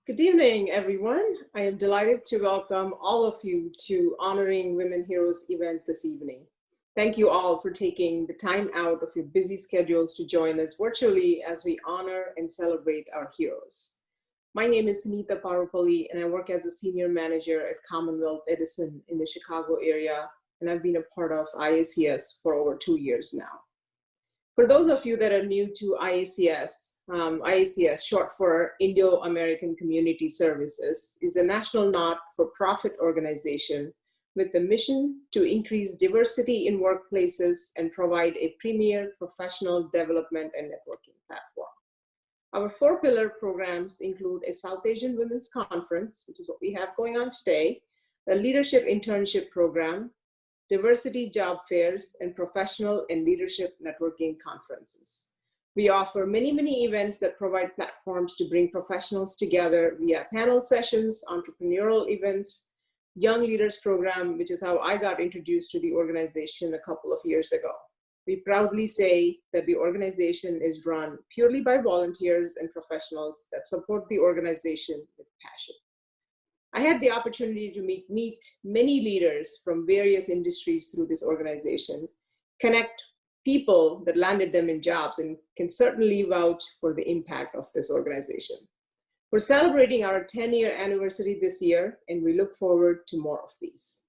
Good evening, everyone. I am delighted to welcome all of you to Honoring Women Heroes event this evening. Thank you all for taking the time out of your busy schedules to join us virtually as we honor and celebrate our heroes. My name is Sunita Parupalli, and I work as a senior manager at Commonwealth Edison in the Chicago area, and I've been a part of IACS for over 2 years now. For those of you that are new to IACS, IACS, short for Indo-American Community Services, is a national not-for-profit organization with the mission to increase diversity in workplaces and provide a premier professional development and networking platform. Our 4-pillar programs include a South Asian Women's Conference, which is what we have going on today, a leadership internship program, diversity job fairs, and professional and leadership networking conferences. We offer many events that provide platforms to bring professionals together via panel sessions, entrepreneurial events, Young Leaders Program, which is how I got introduced to the organization a couple of years ago. We proudly say that the organization is run purely by volunteers and professionals that support the organization with passion. I had the opportunity to meet many leaders from various industries through this organization, connect people that landed them in jobs, and can certainly vouch for the impact of this organization. We're celebrating our 10-year anniversary this year, and we look forward to more of these.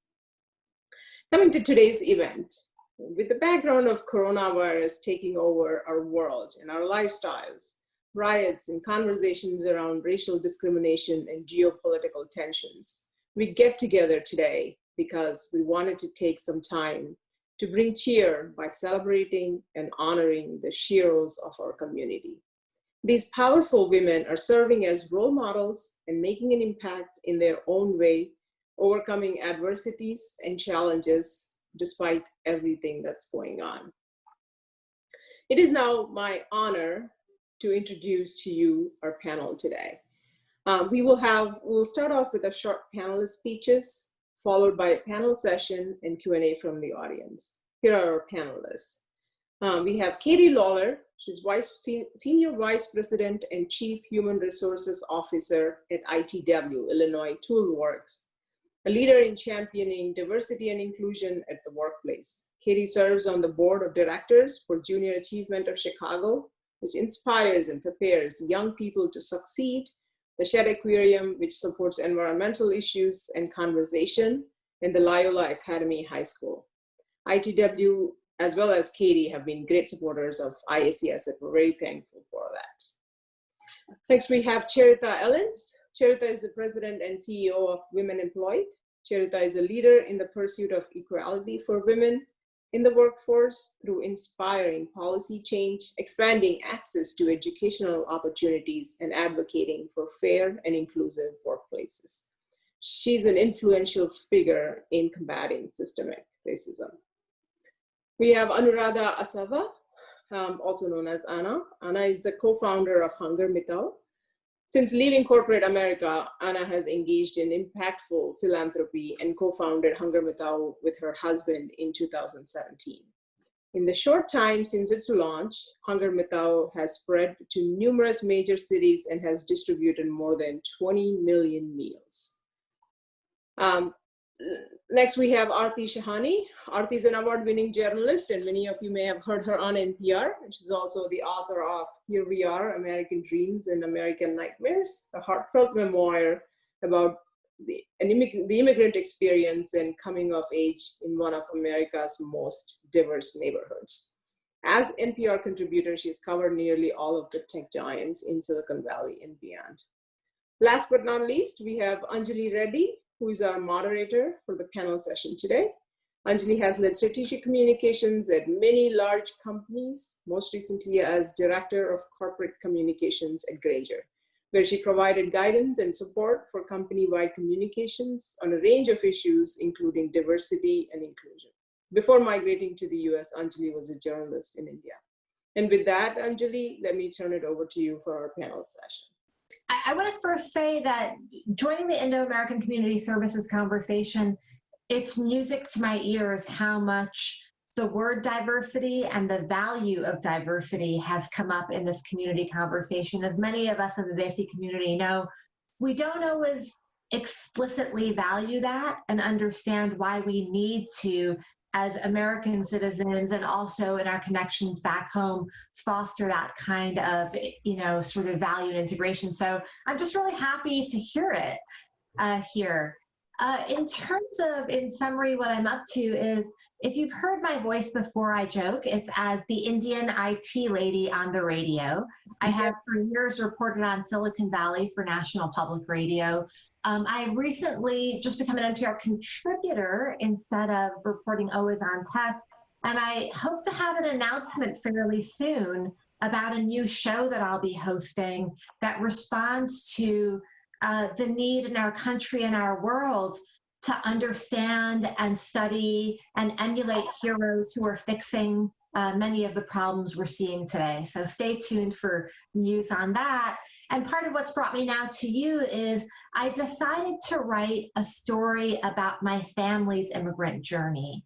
Coming to today's event, with the background of coronavirus taking over our world and our lifestyles, riots and conversations around racial discrimination and geopolitical tensions, we get together today because we wanted to take some time to bring cheer by celebrating and honoring the heroes of our community. These powerful women are serving as role models and making an impact in their own way, overcoming adversities and challenges despite everything that's going on. It is now my honor to introduce to you our panel today. We'll start off with a short panelist speeches, followed by a panel session and Q&A from the audience. Here are our panelists. We have Katie Lawler. She's Senior Vice President and Chief Human Resources Officer at ITW, Illinois Toolworks, a leader in championing diversity and inclusion at the workplace. Katie serves on the board of directors for Junior Achievement of Chicago, which inspires and prepares young people to succeed, the Shed Aquarium, which supports environmental issues and conversation, and the Loyola Academy High School. ITW, as well as Katie, have been great supporters of IACS, and we're very thankful for that. Next, we have Charita Ellens. Charita is the President and CEO of Women Employed. Charita is a leader in the pursuit of equality for women in the workforce through inspiring policy change, expanding access to educational opportunities, and advocating for fair and inclusive workplaces. She's an influential figure in combating systemic racism. We have Anuradha Asava, also known as Anna. Anna is the co-founder of Hunger Mitau. Since leaving corporate America, Anna has engaged in impactful philanthropy and co-founded Hunger Mitau with her husband in 2017. In the short time since its launch, Hunger Mitau has spread to numerous major cities and has distributed more than 20 million meals. Next, we have Aarti Shahani. Aarti is an award-winning journalist, and many of you may have heard her on NPR. She's also the author of Here We Are, American Dreams and American Nightmares, a heartfelt memoir about the immigrant experience and coming of age in one of America's most diverse neighborhoods. As NPR contributor, she's covered nearly all of the tech giants in Silicon Valley and beyond. Last but not least, we have Anjali Reddy, who is our moderator for the panel session today. Anjali has led strategic communications at many large companies, most recently as Director of Corporate Communications at Grainger, where she provided guidance and support for company-wide communications on a range of issues, including diversity and inclusion. Before migrating to the US, Anjali was a journalist in India. And with that, Anjali, let me turn it over to you for our panel session. I want to first say that joining the Indo-American Community Services conversation, it's music to my ears how much the word diversity and the value of diversity has come up in this community conversation. As many of us in the Desi community know, we don't always explicitly value that and understand why we need to, as American citizens and also in our connections back home, foster that kind of, sort of value and integration. So I'm just really happy to hear it here. In terms of, in summary, what I'm up to is, if you've heard my voice before, I joke, it's as the Indian IT lady on the radio. I have for years reported on Silicon Valley for National Public Radio. I've recently just become an NPR contributor instead of reporting always on tech. And I hope to have an announcement fairly soon about a new show that I'll be hosting that responds to the need in our country and our world to understand and study and emulate heroes who are fixing many of the problems we're seeing today. So stay tuned for news on that. And part of what's brought me now to you is I decided to write a story about my family's immigrant journey.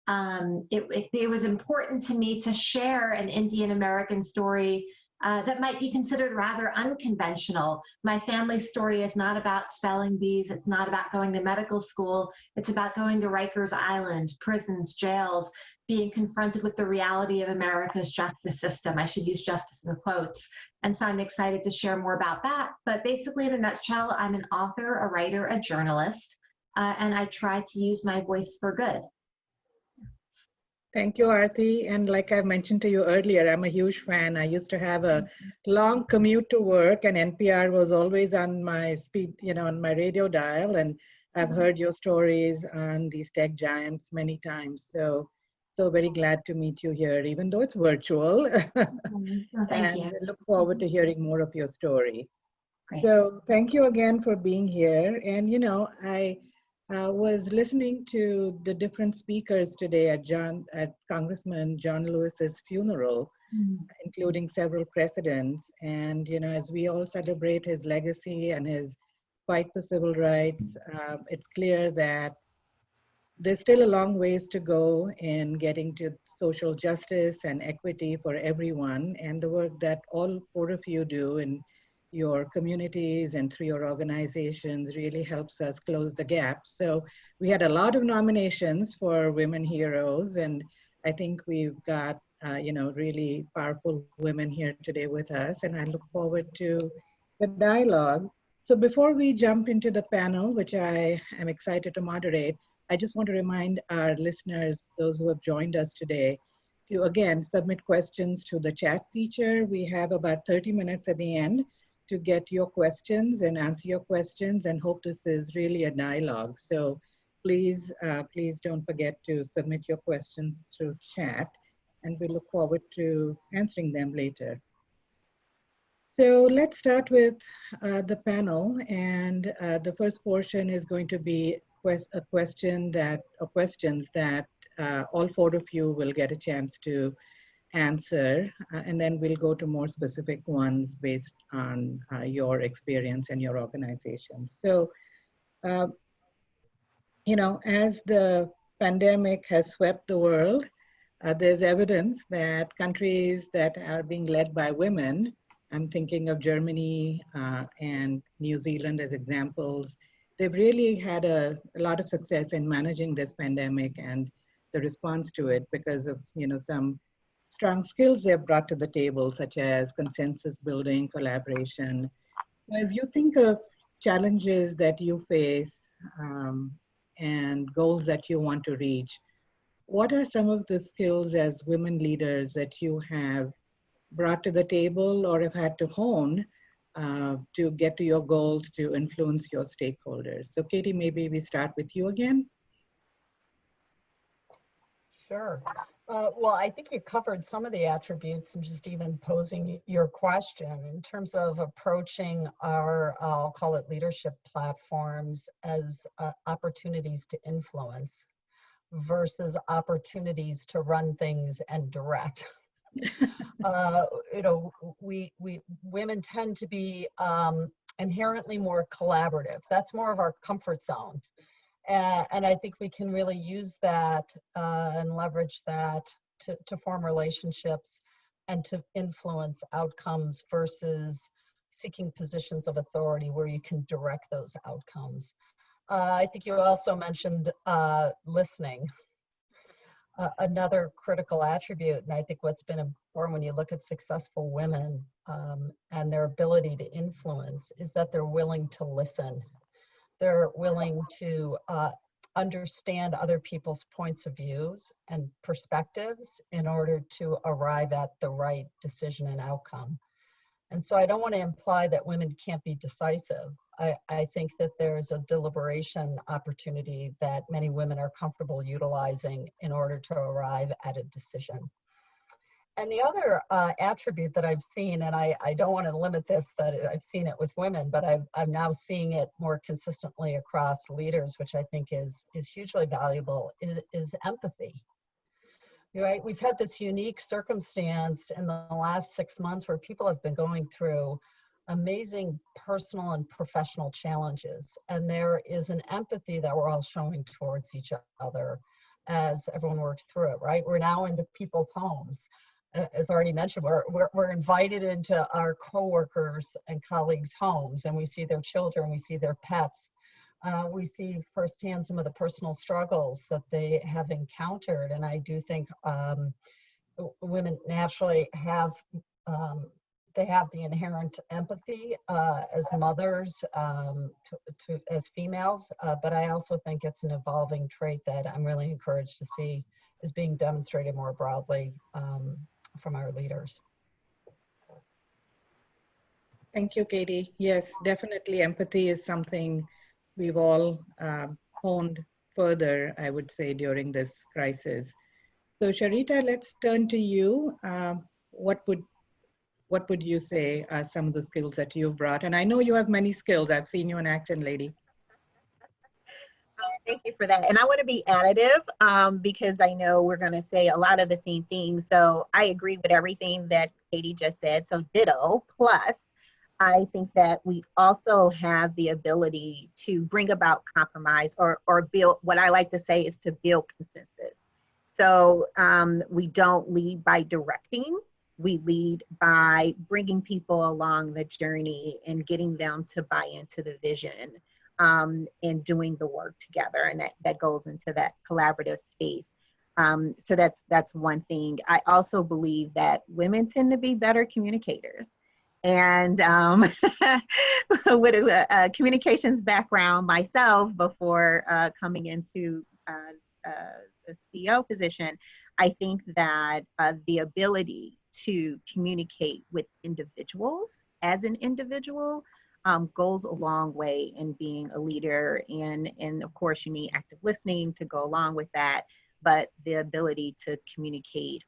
It was important to me to share an Indian American story that might be considered rather unconventional. My family story is not about spelling bees. It's not about going to medical school. It's about going to Rikers Island, prisons, jails, being confronted with the reality of America's justice system. I should use justice in the quotes. And so I'm excited to share more about that. But basically, in a nutshell, I'm an author, a writer, a journalist, and I try to use my voice for good. Thank you, Aarti. And like I mentioned to you earlier, I'm a huge fan. I used to have a long commute to work, and NPR was always on my speed, on my radio dial. And I've heard your stories on these tech giants many times. So very glad to meet you here, even though it's virtual. Thank you. I look forward to hearing more of your story. Great. So thank you again for being here. And, I was listening to the different speakers today at Congressman John Lewis's funeral, including several presidents. And, as we all celebrate his legacy and his fight for civil rights, it's clear that there's still a long ways to go in getting to social justice and equity for everyone. And the work that all four of you do in your communities and through your organizations really helps us close the gap. So we had a lot of nominations for Women Heroes, and I think we've got really powerful women here today with us, and I look forward to the dialogue. So before we jump into the panel, which I am excited to moderate, I just want to remind our listeners, those who have joined us today, to again submit questions to the chat feature. We have about 30 minutes at the end to get your questions and answer your questions, and hope this is really a dialogue. So please don't forget to submit your questions through chat, and we look forward to answering them later. So let's start with the panel, and the first portion is going to be questions that all four of you will get a chance to answer, and then we'll go to more specific ones based on your experience and your organization. So, as the pandemic has swept the world, there's evidence that countries that are being led by women, I'm thinking of Germany and New Zealand as examples, they've really had a lot of success in managing this pandemic and the response to it because of some strong skills they've brought to the table, such as consensus building, collaboration. As you think of challenges that you face and goals that you want to reach, what are some of the skills as women leaders that you have brought to the table or have had to hone to get to your goals to influence your stakeholders? So Katie, maybe we start with you again. Sure. Well, I think you covered some of the attributes and just even posing your question in terms of approaching our, I'll call it leadership platforms as opportunities to influence versus opportunities to run things and direct. Women tend to be inherently more collaborative. That's more of our comfort zone. And I think we can really use that and leverage that to form relationships and to influence outcomes versus seeking positions of authority where you can direct those outcomes. I think you also mentioned listening. Another critical attribute, and I think what's been important when you look at successful women and their ability to influence, is that they're willing to listen. They're willing to understand other people's points of views and perspectives in order to arrive at the right decision and outcome. And so I don't want to imply that women can't be decisive. I think that there's a deliberation opportunity that many women are comfortable utilizing in order to arrive at a decision. And the other attribute that I've seen, and I don't want to limit this, that I've seen it with women, but I'm now seeing it more consistently across leaders, which I think is hugely valuable, is empathy. Right? We've had this unique circumstance in the last 6 months where people have been going through amazing personal and professional challenges. And there is an empathy that we're all showing towards each other as everyone works through it, right? We're now into people's homes. As already mentioned, we're invited into our coworkers and colleagues' homes, and we see their children, we see their pets. We see firsthand some of the personal struggles that they have encountered. And I do think women naturally have, they have the inherent empathy as mothers, as females, but I also think it's an evolving trait that I'm really encouraged to see is being demonstrated more broadly from our leaders. Thank you, Katie. Yes, definitely empathy is something we've all honed further, I would say, during this crisis. So Sharita, let's turn to you. What would you say are some of the skills that you've brought? And I know you have many skills. I've seen you in action, lady. Thank you for that. And I want to be additive because I know we're going to say a lot of the same things. So I agree with everything that Katie just said. So ditto. Plus, I think that we also have the ability to bring about compromise or build, what I like to say is to build consensus. So we don't lead by directing, we lead by bringing people along the journey and getting them to buy into the vision and doing the work together. And that goes into that collaborative space. So that's one thing. I also believe that women tend to be better communicators. And with a communications background myself before coming into the CEO position, I think that the ability to communicate with individuals as an individual goes a long way in being a leader. And of course, you need active listening to go along with that, but the ability to communicate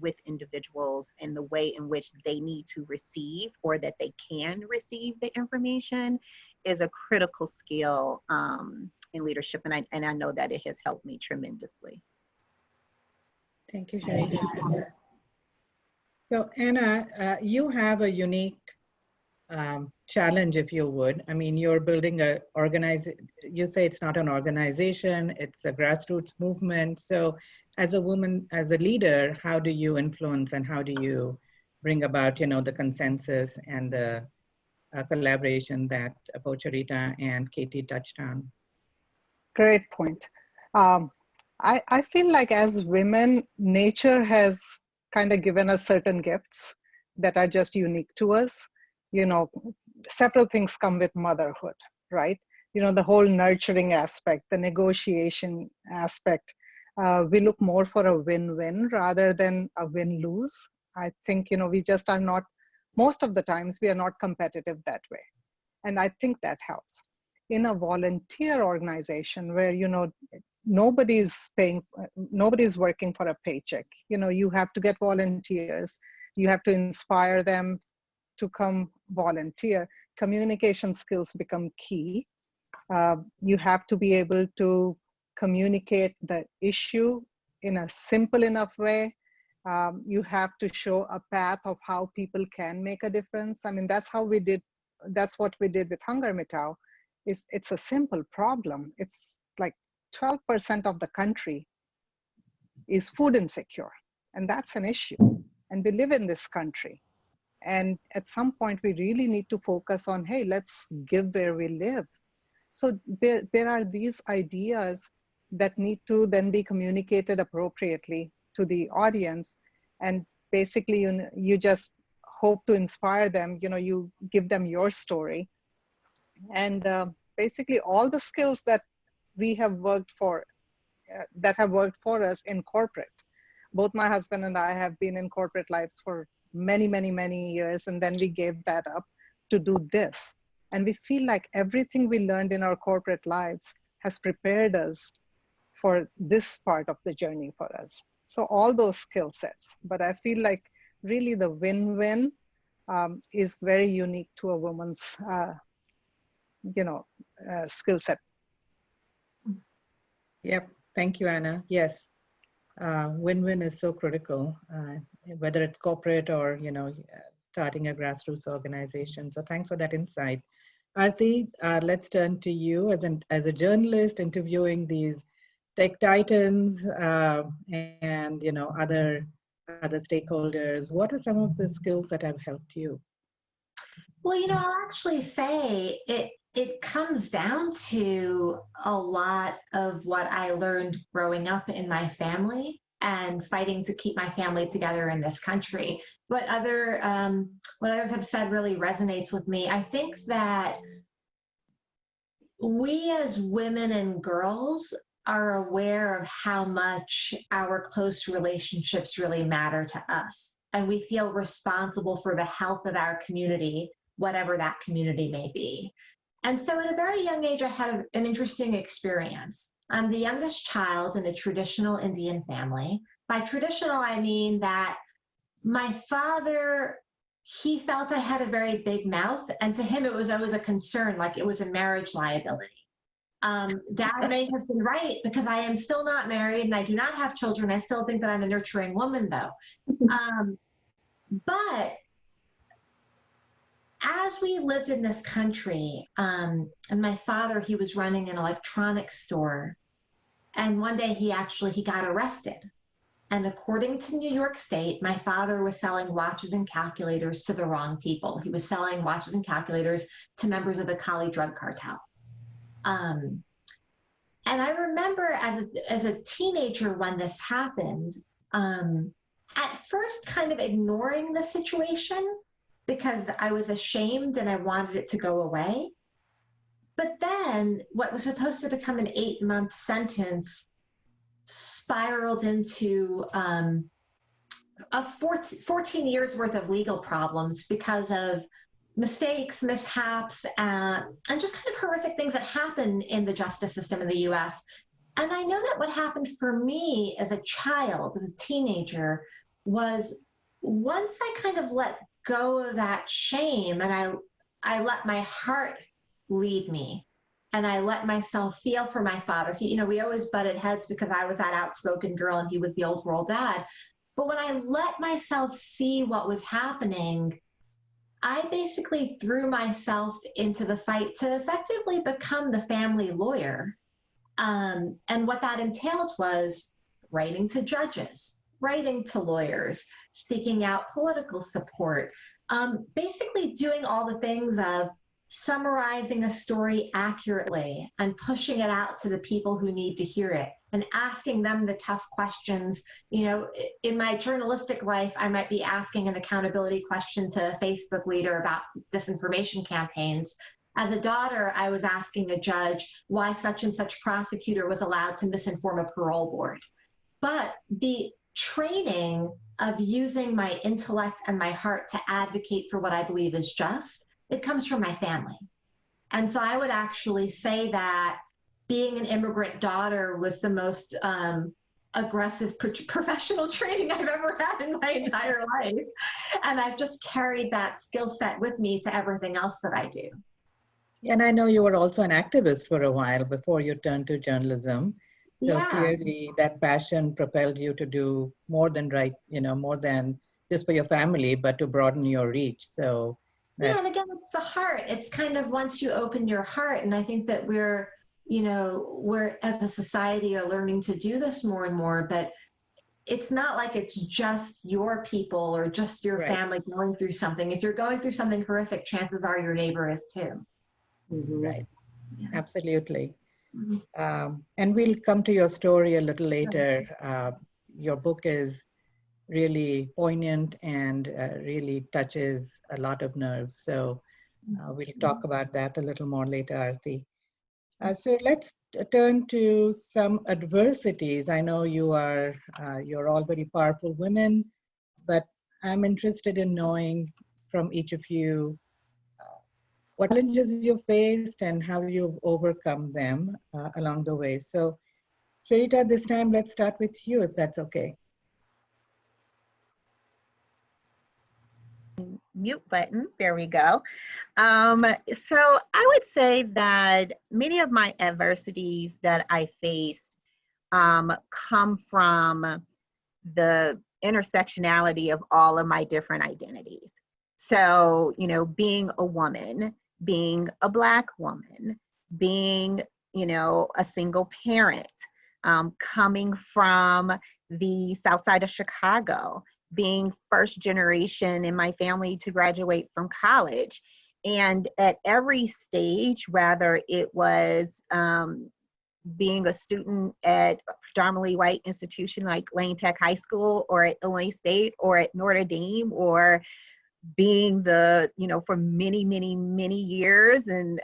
with individuals in the way in which they need to receive or that they can receive the information is a critical skill in leadership. And I know that it has helped me tremendously. Thank you, Sharita. So Anna, you have a unique challenge, if you would. I mean, you're building a you say it's not an organization, it's a grassroots movement. So as a woman, as a leader, how do you influence and how do you bring about, the consensus and the collaboration that both Sharita and Katie touched on? Great point. I feel like as women, nature has kind of given us certain gifts that are just unique to us. Several things come with motherhood, right? The whole nurturing aspect, the negotiation aspect. We look more for a win-win rather than a win-lose. I think, we just are not, most of the times we are not competitive that way. And I think that helps. In a volunteer organization where, nobody's working for a paycheck. You have to get volunteers. You have to inspire them to come volunteer. Communication skills become key. You have to be able to communicate the issue in a simple enough way. You have to show a path of how people can make a difference. I mean, that's what we did with Hunger Mitau. It's a simple problem. It's like 12% of the country is food insecure, and that's an issue. And we live in this country. And at some point, we really need to focus on, hey, let's give where we live. So there are these ideas that need to then be communicated appropriately to the audience. And basically, you just hope to inspire them. You give them your story. And basically, all the skills that we have worked for, that have worked for us in corporate. Both my husband and I have been in corporate lives for many, many, many years. And then we gave that up to do this. And we feel like everything we learned in our corporate lives has prepared us for this part of the journey for us. So all those skill sets, but I feel like really the win-win is very unique to a woman's, skill set. Yep. Thank you, Anna. Yes. Win-win is so critical, whether it's corporate or, starting a grassroots organization. So thanks for that insight. Arti, let's turn to you as a journalist interviewing these tech titans and other stakeholders. What are some of the skills that have helped you? Well, I'll actually say it comes down to a lot of what I learned growing up in my family and fighting to keep my family together in this country. What others have said really resonates with me. I think that we as women and girls are aware of how much our close relationships really matter to us. And we feel responsible for the health of our community, whatever that community may be. And so at a very young age, I had an interesting experience. I'm the youngest child in a traditional Indian family. By traditional, I mean that my father, he felt I had a very big mouth, and to him, it was always a concern, like it was a marriage liability. Dad may have been right, because I am still not married and I do not have children. I still think that I'm a nurturing woman, though. But as we lived in this country, and my father, he was running an electronics store, and one day he got arrested. And according to New York State, my father was selling watches and calculators to the wrong people. He was selling watches and calculators to members of the Kali drug cartel. And I remember as a teenager when this happened, at first kind of ignoring the situation because I was ashamed and I wanted it to go away. But then what was supposed to become an 8-month sentence spiraled into a 14 years worth of legal problems because of mistakes, mishaps, and just kind of horrific things that happen in the justice system in the US. And I know that what happened for me as a child, as a teenager, was once I kind of let go of that shame and I let my heart lead me and I let myself feel for my father. We always butted heads because I was that outspoken girl and he was the old world dad. But when I let myself see what was happening, I basically threw myself into the fight to effectively become the family lawyer. And what that entailed was writing to judges, writing to lawyers, seeking out political support, basically doing all the things of summarizing a story accurately and pushing it out to the people who need to hear it and asking them the tough questions. In my journalistic life, I might be asking an accountability question to a Facebook leader about disinformation campaigns. As a daughter, I was asking a judge why such and such prosecutor was allowed to misinform a parole board. But the training of using my intellect and my heart to advocate for what I believe is just, it comes from my family. And so I would actually say that being an immigrant daughter was the most aggressive professional training I've ever had in my entire life. And I've just carried that skill set with me to everything else that I do. And I know you were also an activist for a while before you turned to journalism. So Yeah. Clearly that passion propelled you to do more than more than just for your family, but to broaden your reach. So yeah, and again, it's the heart. It's kind of once you open your heart, and I think that we're as a society are learning to do this more and more, but it's not like it's just your people or just your Right. family going through something. If you're going through something horrific, chances are your neighbor is too. Right. Yeah. Absolutely. Mhm. And we'll come to your story a little later. Your book is really poignant and really touches a lot of nerves. So we'll talk about that a little more later, Aarti. So let's turn to some adversities. I know you're all very powerful women, but I'm interested in knowing from each of you what challenges you faced and how you've overcome them along the way. So Sharita, this time let's start with you, if that's okay. Mute button. There we go. So I would say that many of my adversities that I faced come from the intersectionality of all of my different identities. So, you know, being a woman, being a Black woman, being, you know, a single parent, coming from the South Side of Chicago, being first generation in my family to graduate from college. And at every stage, whether it was being a student at a predominantly white institution like Lane Tech High School or at Illinois State or at Notre Dame, or being the, you know, for many, many, many years, and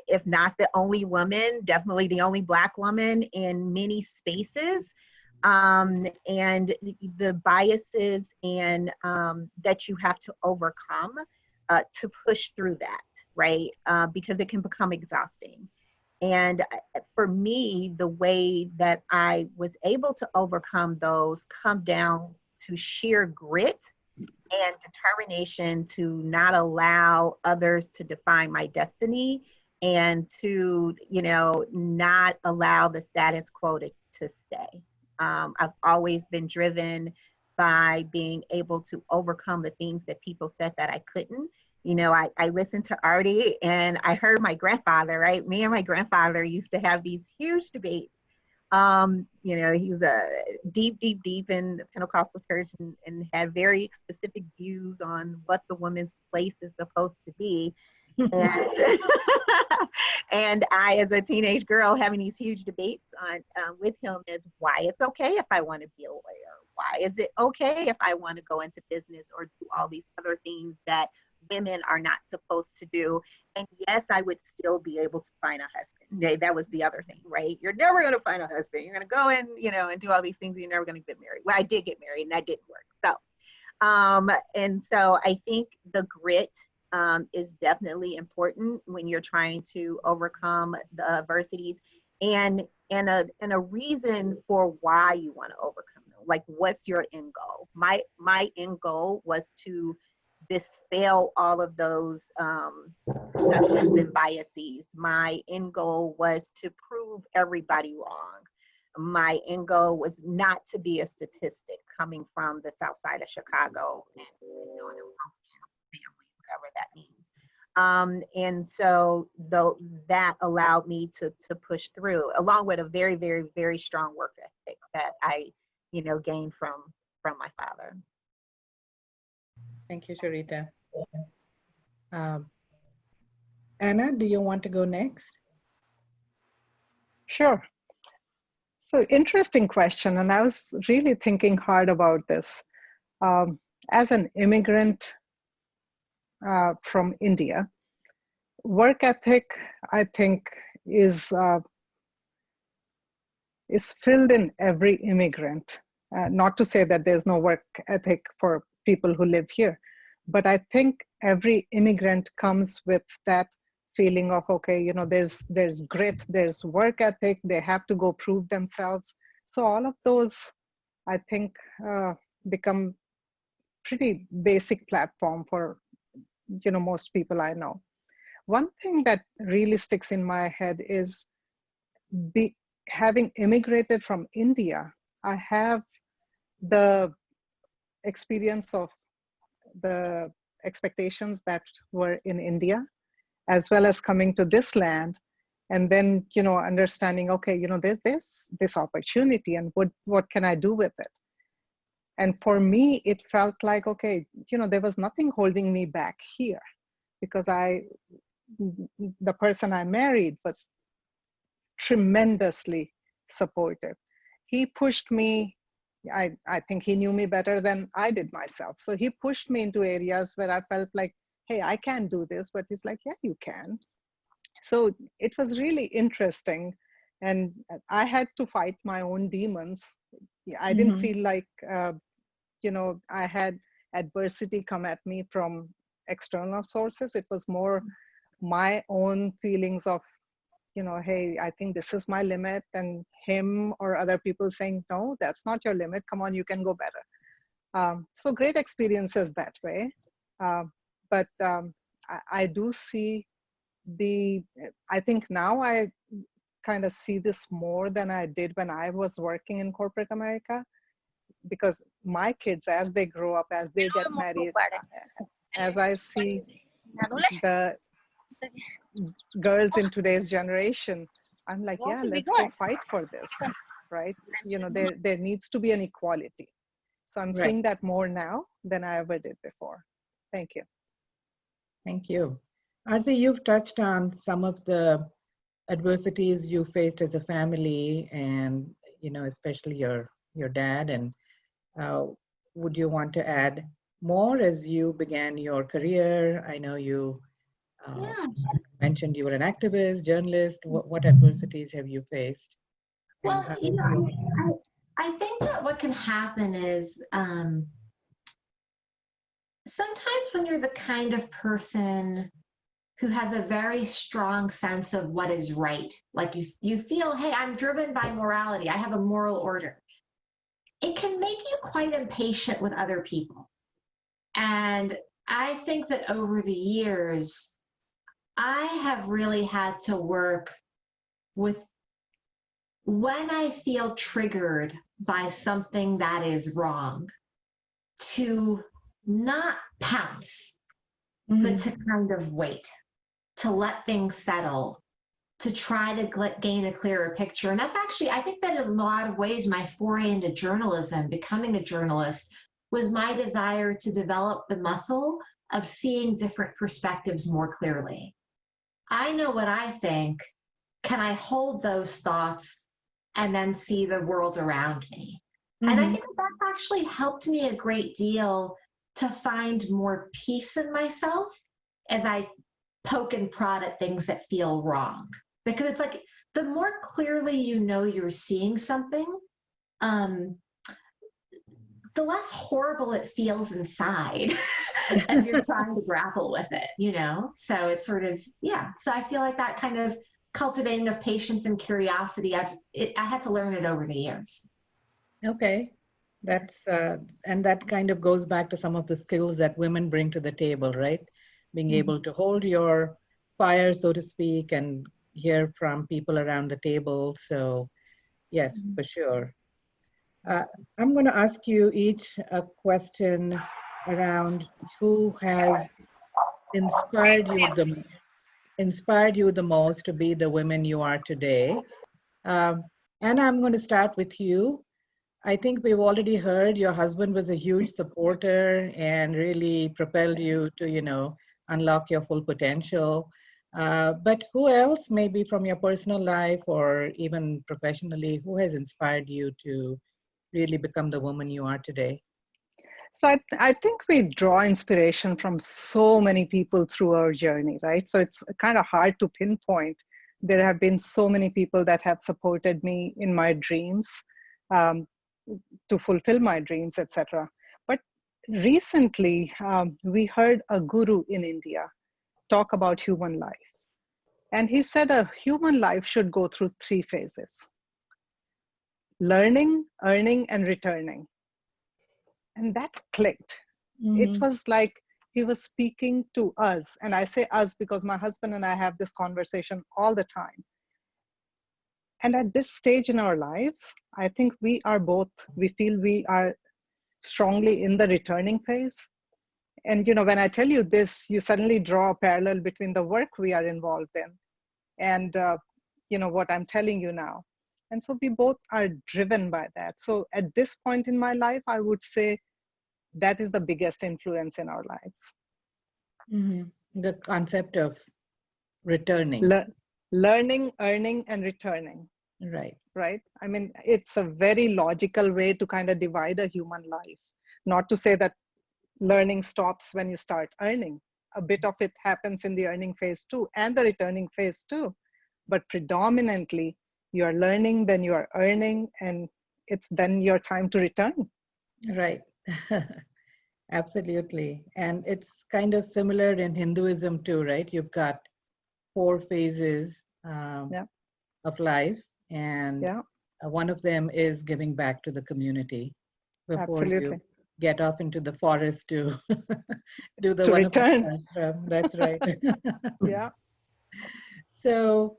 if not the only woman, definitely the only Black woman in many spaces. And the biases and that you have to overcome to push through that, right? Because it can become exhausting. And for me, the way that I was able to overcome those come down to sheer grit and determination to not allow others to define my destiny, and to, you know, not allow the status quo to stay. I've always been driven by being able to overcome the things that people said that I couldn't. You know, I listened to Artie and I heard my grandfather, right? Me and my grandfather used to have these huge debates. You know, he's a deep in the Pentecostal church and had very specific views on what the woman's place is supposed to be. And, and I, as a teenage girl, having these huge debates on with him is why it's okay if I want to be a lawyer. Why is it okay if I want to go into business or do all these other things that women are not supposed to do? And yes, I would still be able to find a husband. That was the other thing, right? You're never going to find a husband. You're going to go and, you know, and do all these things. You're never going to get married. Well, I did get married and that didn't work. So, and so I think the grit is definitely important when you're trying to overcome the adversities, and a reason for why you want to overcome them. Like, what's your end goal? My end goal was to dispel all of those perceptions and biases. My end goal was to prove everybody wrong. My end goal was not to be a statistic coming from the South Side of Chicago and, you know, in a broken family, whatever that means. And so though that allowed me to push through, along with a very, very, very strong work ethic that I, you know, gained from my father. Thank you, Sharita. Anna, do you want to go next? Sure. So interesting question. And I was really thinking hard about this. As an immigrant from India, work ethic, I think, is filled in every immigrant. Not to say that there's no work ethic for people who live here, but I think every immigrant comes with that feeling of, okay, you know, there's grit, there's work ethic, they have to go prove themselves. So all of those, I think, become pretty basic platform for, you know, most people I know. One thing that really sticks in my head is having immigrated from India, I have the experience of the expectations that were in India, as well as coming to this land And then, you know, understanding, okay, you know, there's this opportunity, and what can I do with it? And for me, it felt like, okay, you know, there was nothing holding me back here, because the person I married was tremendously supportive. He pushed me. I think he knew me better than I did myself. So he pushed me into areas where I felt like, hey, I can't do this. But he's like, yeah, you can. So it was really interesting. And I had to fight my own demons. I didn't feel like, you know, I had adversity come at me from external sources. It was more my own feelings of, you know, hey, I think this is my limit, and him or other people saying, no, that's not your limit. Come on, you can go better. So great experiences that way. But I do see I think now I kind of see this more than I did when I was working in corporate America, because my kids, as they grow up, as they get married, as I see the girls in today's generation, I'm like, yeah, let's go fight for this, right? You know, there needs to be an equality. So I'm seeing that more now than I ever did before. Thank you. Thank you. Arti, you've touched on some of the adversities you faced as a family, and, you know, especially your dad. And would you want to add more as you began your career? I know you mentioned you were an activist, journalist. What adversities have you faced? Well, you know, I think that what can happen is sometimes when you're the kind of person who has a very strong sense of what is right, like you feel, hey, I'm driven by morality, I have a moral order, it can make you quite impatient with other people. And I think that over the years, I have really had to work with when I feel triggered by something that is wrong, to not pounce, but to kind of wait, to let things settle, to try to gain a clearer picture. And that's actually, I think that in a lot of ways, my foray into journalism, becoming a journalist, was my desire to develop the muscle of seeing different perspectives more clearly. I know what I think. Can I hold those thoughts and then see the world around me? And I think that actually helped me a great deal to find more peace in myself as I poke and prod at things that feel wrong. Because it's like, the more clearly you know you're seeing something, the less horrible it feels inside as you're trying to grapple with it, you know? So it's sort of, yeah. So I feel like that kind of cultivating of patience and curiosity, I had to learn it over the years. Okay. That's, and that kind of goes back to some of the skills that women bring to the table, right? Being able to hold your fire, so to speak, and hear from people around the table. So yes, for sure. I'm going to ask you each a question around who has inspired you the most to be the women you are today. And I'm going to start with you. I think we've already heard your husband was a huge supporter and really propelled you to, you know, unlock your full potential. But who else, maybe from your personal life or even professionally, who has inspired you to really become the woman you are today? So I think we draw inspiration from so many people through our journey, right? So it's kind of hard to pinpoint. There have been so many people that have supported me in my dreams, to fulfill my dreams, etc. But recently, we heard a guru in India talk about human life. And he said a human life should go through 3 phases: learning, earning, and returning. And that clicked. It was like he was speaking to us. And I say us because my husband and I have this conversation all the time. And at this stage in our lives, I think we feel we are strongly in the returning phase. And, you know, when I tell you this, you suddenly draw a parallel between the work we are involved in and what I'm telling you now. And so we both are driven by that. So at this point in my life, I would say that is the biggest influence in our lives. Mm-hmm. The concept of returning. Learning, earning, and returning. Right. Right? I mean, it's a very logical way to kind of divide a human life. Not to say that learning stops when you start earning. A bit of it happens in the earning phase too, and the returning phase too. But predominantly, you are learning, then you are earning, and it's then your time to return. Right. Absolutely. And it's kind of similar in Hinduism too, right? You've got 4 phases of life, and one of them is giving back to the community before you get off into the forest to do the to return. That's right. Yeah. So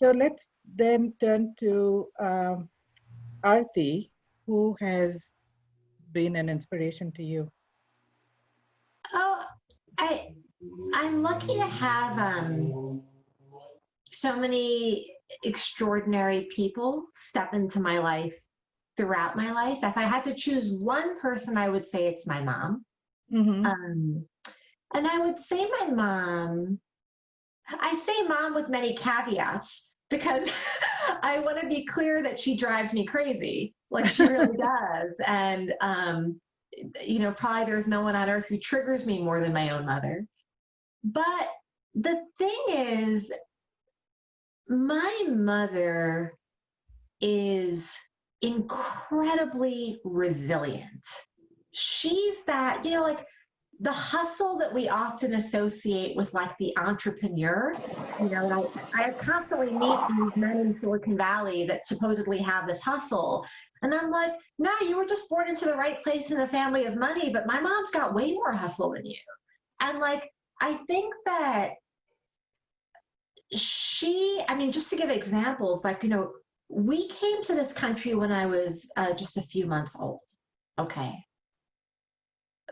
let's then turn to Aarti, who has been an inspiration to you. Oh, I'm lucky to have so many extraordinary people step into my life throughout my life. If I had to choose one person, I would say it's my mom. Mm-hmm. And I would say my mom, I say mom with many caveats because I want to be clear that she drives me crazy. Like she really does. And, probably there's no one on earth who triggers me more than my own mother. But the thing is, my mother is incredibly resilient. She's that, like the hustle that we often associate with like the entrepreneur. I constantly meet these men in Silicon Valley that supposedly have this hustle. And I'm like, no, you were just born into the right place in a family of money, but my mom's got way more hustle than you. And like, I think that just to give examples, like, we came to this country when I was just a few months old. Okay.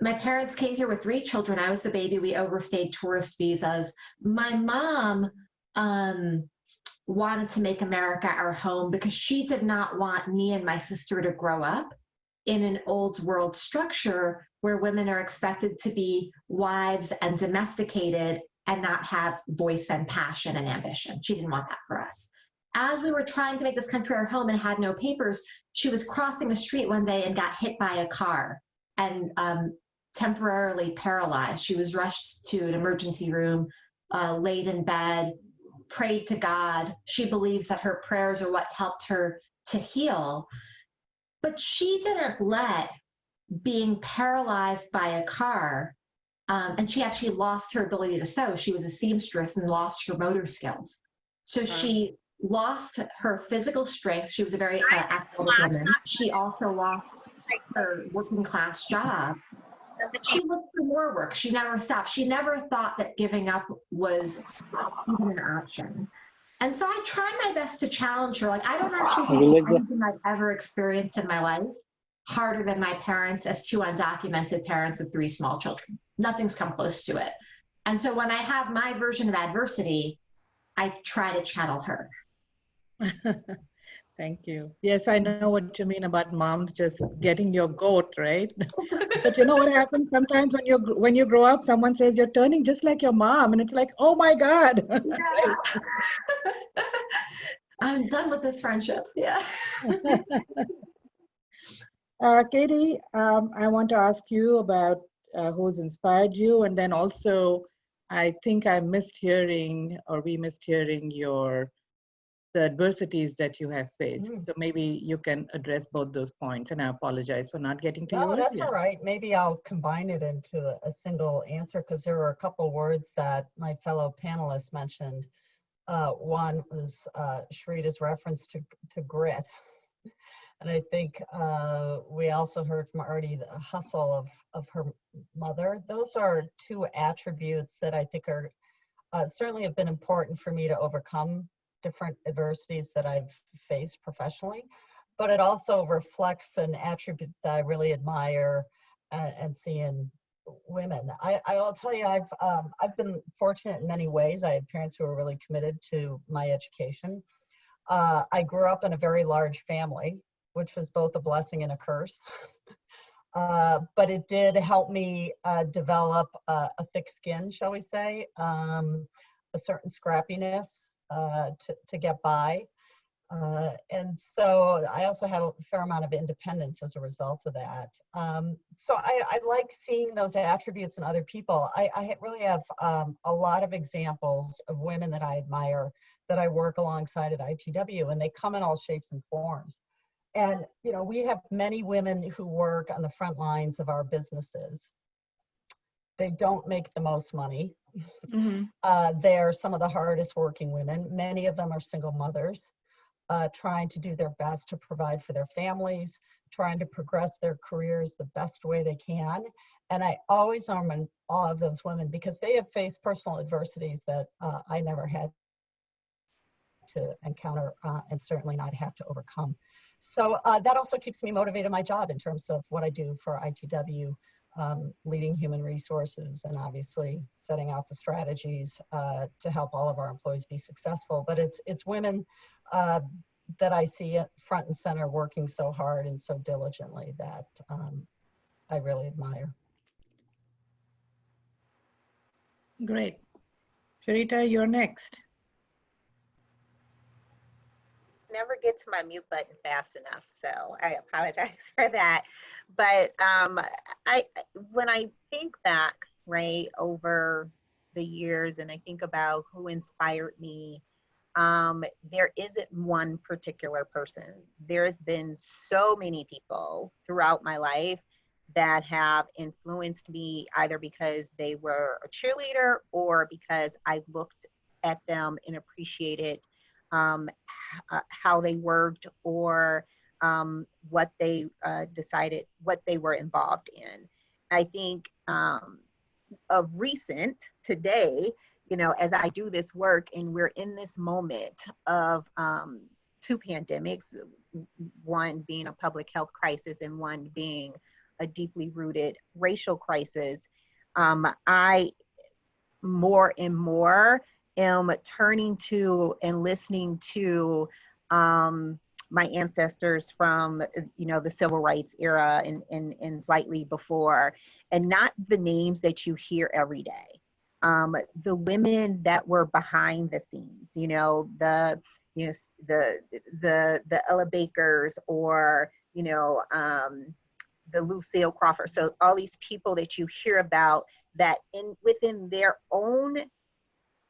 My parents came here with 3 children. I was the baby. We overstayed tourist visas. My mom wanted to make America our home because she did not want me and my sister to grow up in an old world structure where women are expected to be wives and domesticated and not have voice and passion and ambition. She didn't want that for us. As we were trying to make this country our home and had no papers, she was crossing a street one day and got hit by a car and temporarily paralyzed. She was rushed to an emergency room, laid in bed, prayed to God. She believes that her prayers are what helped her to heal. But she didn't let being paralyzed by a car, and she actually lost her ability to sew. She was a seamstress and lost her motor skills. So she lost her physical strength. She was a very athletic woman. She also lost her working class job. She looked for more work. She never stopped. She never thought that giving up was even an option. And so I try my best to challenge her. Like, I don't actually think anything I've ever experienced in my life harder than my parents as 2 undocumented parents of 3 small children. Nothing's come close to it. And so when I have my version of adversity, I try to channel her. Thank you. Yes, I know what you mean about moms just getting your goat, right? But you know what happens sometimes when you grow up, someone says you're turning just like your mom, and it's like, oh my God. Yeah. Right. I'm done with this friendship. Yeah. Katie, I want to ask you about who's inspired you, and then also, I think we missed hearing the adversities that you have faced. So maybe you can address both those points, and I apologize for not getting to you earlier. That's all right. Maybe I'll combine it into a single answer because there were a couple words that my fellow panelists mentioned. One was Sharita's reference to grit. And I think we also heard from Artie the hustle of her mother. Those are 2 attributes that I think are certainly have been important for me to overcome different adversities that I've faced professionally. But it also reflects an attribute that I really admire and see in women. I'll tell you, I've been fortunate in many ways. I had parents who were really committed to my education. I grew up in a very large family, which was both a blessing and a curse. But it did help me develop a thick skin, shall we say, a certain scrappiness to get by. And so I also had a fair amount of independence as a result of that. So I like seeing those attributes in other people. I really have a lot of examples of women that I admire that I work alongside at ITW, and they come in all shapes and forms. And, you know, we have many women who work on the front lines of our businesses. They don't make the most money. Mm-hmm. They're some of the hardest working women. Many of them are single mothers, trying to do their best to provide for their families, trying to progress their careers the best way they can. And I always am in awe of those women because they have faced personal adversities that I never had to encounter and certainly not have to overcome. So that also keeps me motivated in my job in terms of what I do for ITW, leading human resources and obviously setting out the strategies to help all of our employees be successful. But it's women that I see front and center working so hard and so diligently that I really admire. Great. Sharita, you're next. Never get to my mute button fast enough, so I apologize for that. But when I think back, right, over the years, and I think about who inspired me, there isn't one particular person. There's been so many people throughout my life that have influenced me, either because they were a cheerleader or because I looked at them and appreciated how they worked or what they decided, what they were involved in. I think of recent today, you know, as I do this work and we're in this moment of two pandemics, one being a public health crisis and one being a deeply rooted racial crisis, I more and more am turning to and listening to my ancestors from, you know, the civil rights era and slightly before, and not the names that you hear every day. The women that were behind the scenes, you know, the Ella Bakers or, you know, the Lucille Crawford. So all these people that you hear about that within their own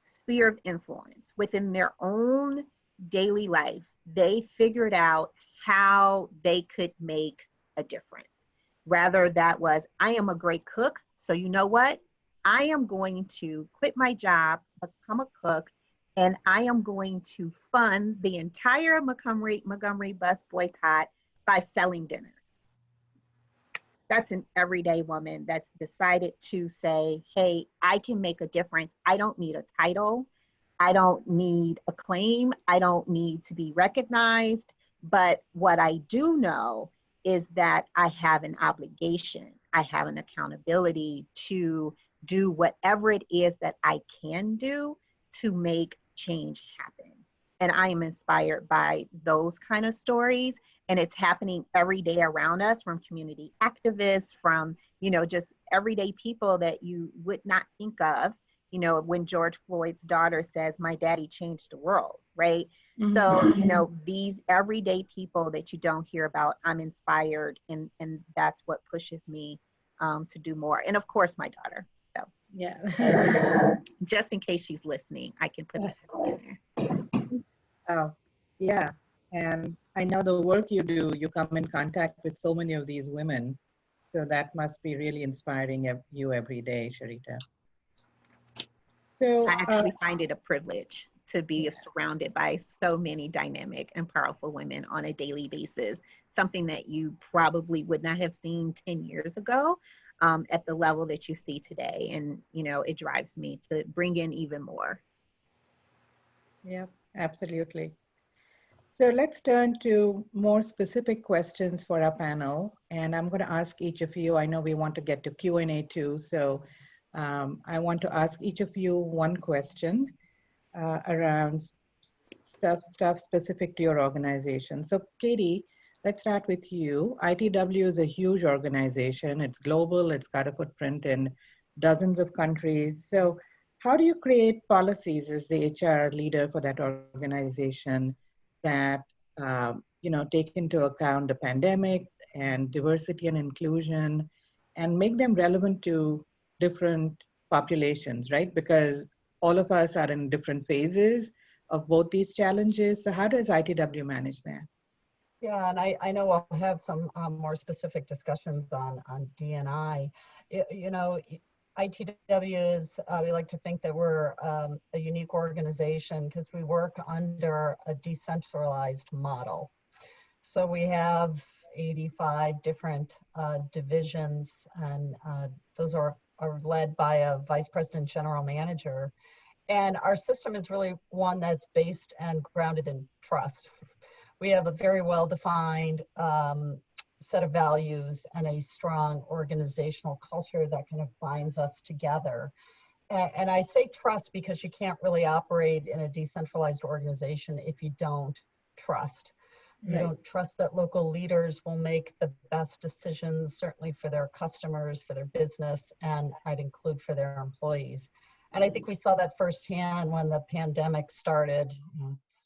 sphere of influence, within their own daily life, they figured out how they could make a difference. Rather, that was, I am a great cook, so you know what? I am going to quit my job, become a cook, and I am going to fund the entire Montgomery bus boycott by selling dinners. That's an everyday woman that's decided to say, hey, I can make a difference. I don't need a title. I don't need acclaim. I don't need to be recognized. But what I do know is that I have an obligation. I have an accountability to do whatever it is that I can do to make change happen. And I am inspired by those kind of stories. And it's happening every day around us, from community activists, from, you know, just everyday people that you would not think of. You know, when George Floyd's daughter says, my daddy changed the world, right? Mm-hmm. So, you know, these everyday people that you don't hear about, I'm inspired, and that's what pushes me to do more. And of course, my daughter. So yeah, just in case she's listening, I can put that in there. Oh, yeah. And I know the work you do, you come in contact with so many of these women. So that must be really inspiring you every day, Sharita. So I actually find it a privilege to be surrounded by so many dynamic and powerful women on a daily basis, something that you probably would not have seen 10 years ago at the level that you see today. And, you know, it drives me to bring in even more. Yeah, absolutely. So let's turn to more specific questions for our panel. And I'm going to ask each of you, I know we want to get to Q&A too, so I want to ask each of you one question around stuff specific to your organization. So Katie, let's start with you. ITW is a huge organization. It's global. It's got a footprint in dozens of countries. So how do you create policies as the HR leader for that organization that take into account the pandemic and diversity and inclusion and make them relevant to different populations, right? Because all of us are in different phases of both these challenges. So how does ITW manage that? Yeah, and I know we'll have some more specific discussions on D&I. ITW is, we like to think that we're a unique organization because we work under a decentralized model. So we have 85 different divisions, and those are led by a vice president general manager. And our system is really one that's based and grounded in trust. We have a very well-defined set of values and a strong organizational culture that kind of binds us together. And I say trust because you can't really operate in a decentralized organization if you don't trust. You don't trust that local leaders will make the best decisions, certainly for their customers, for their business, and I'd include for their employees. And I think we saw that firsthand when the pandemic started.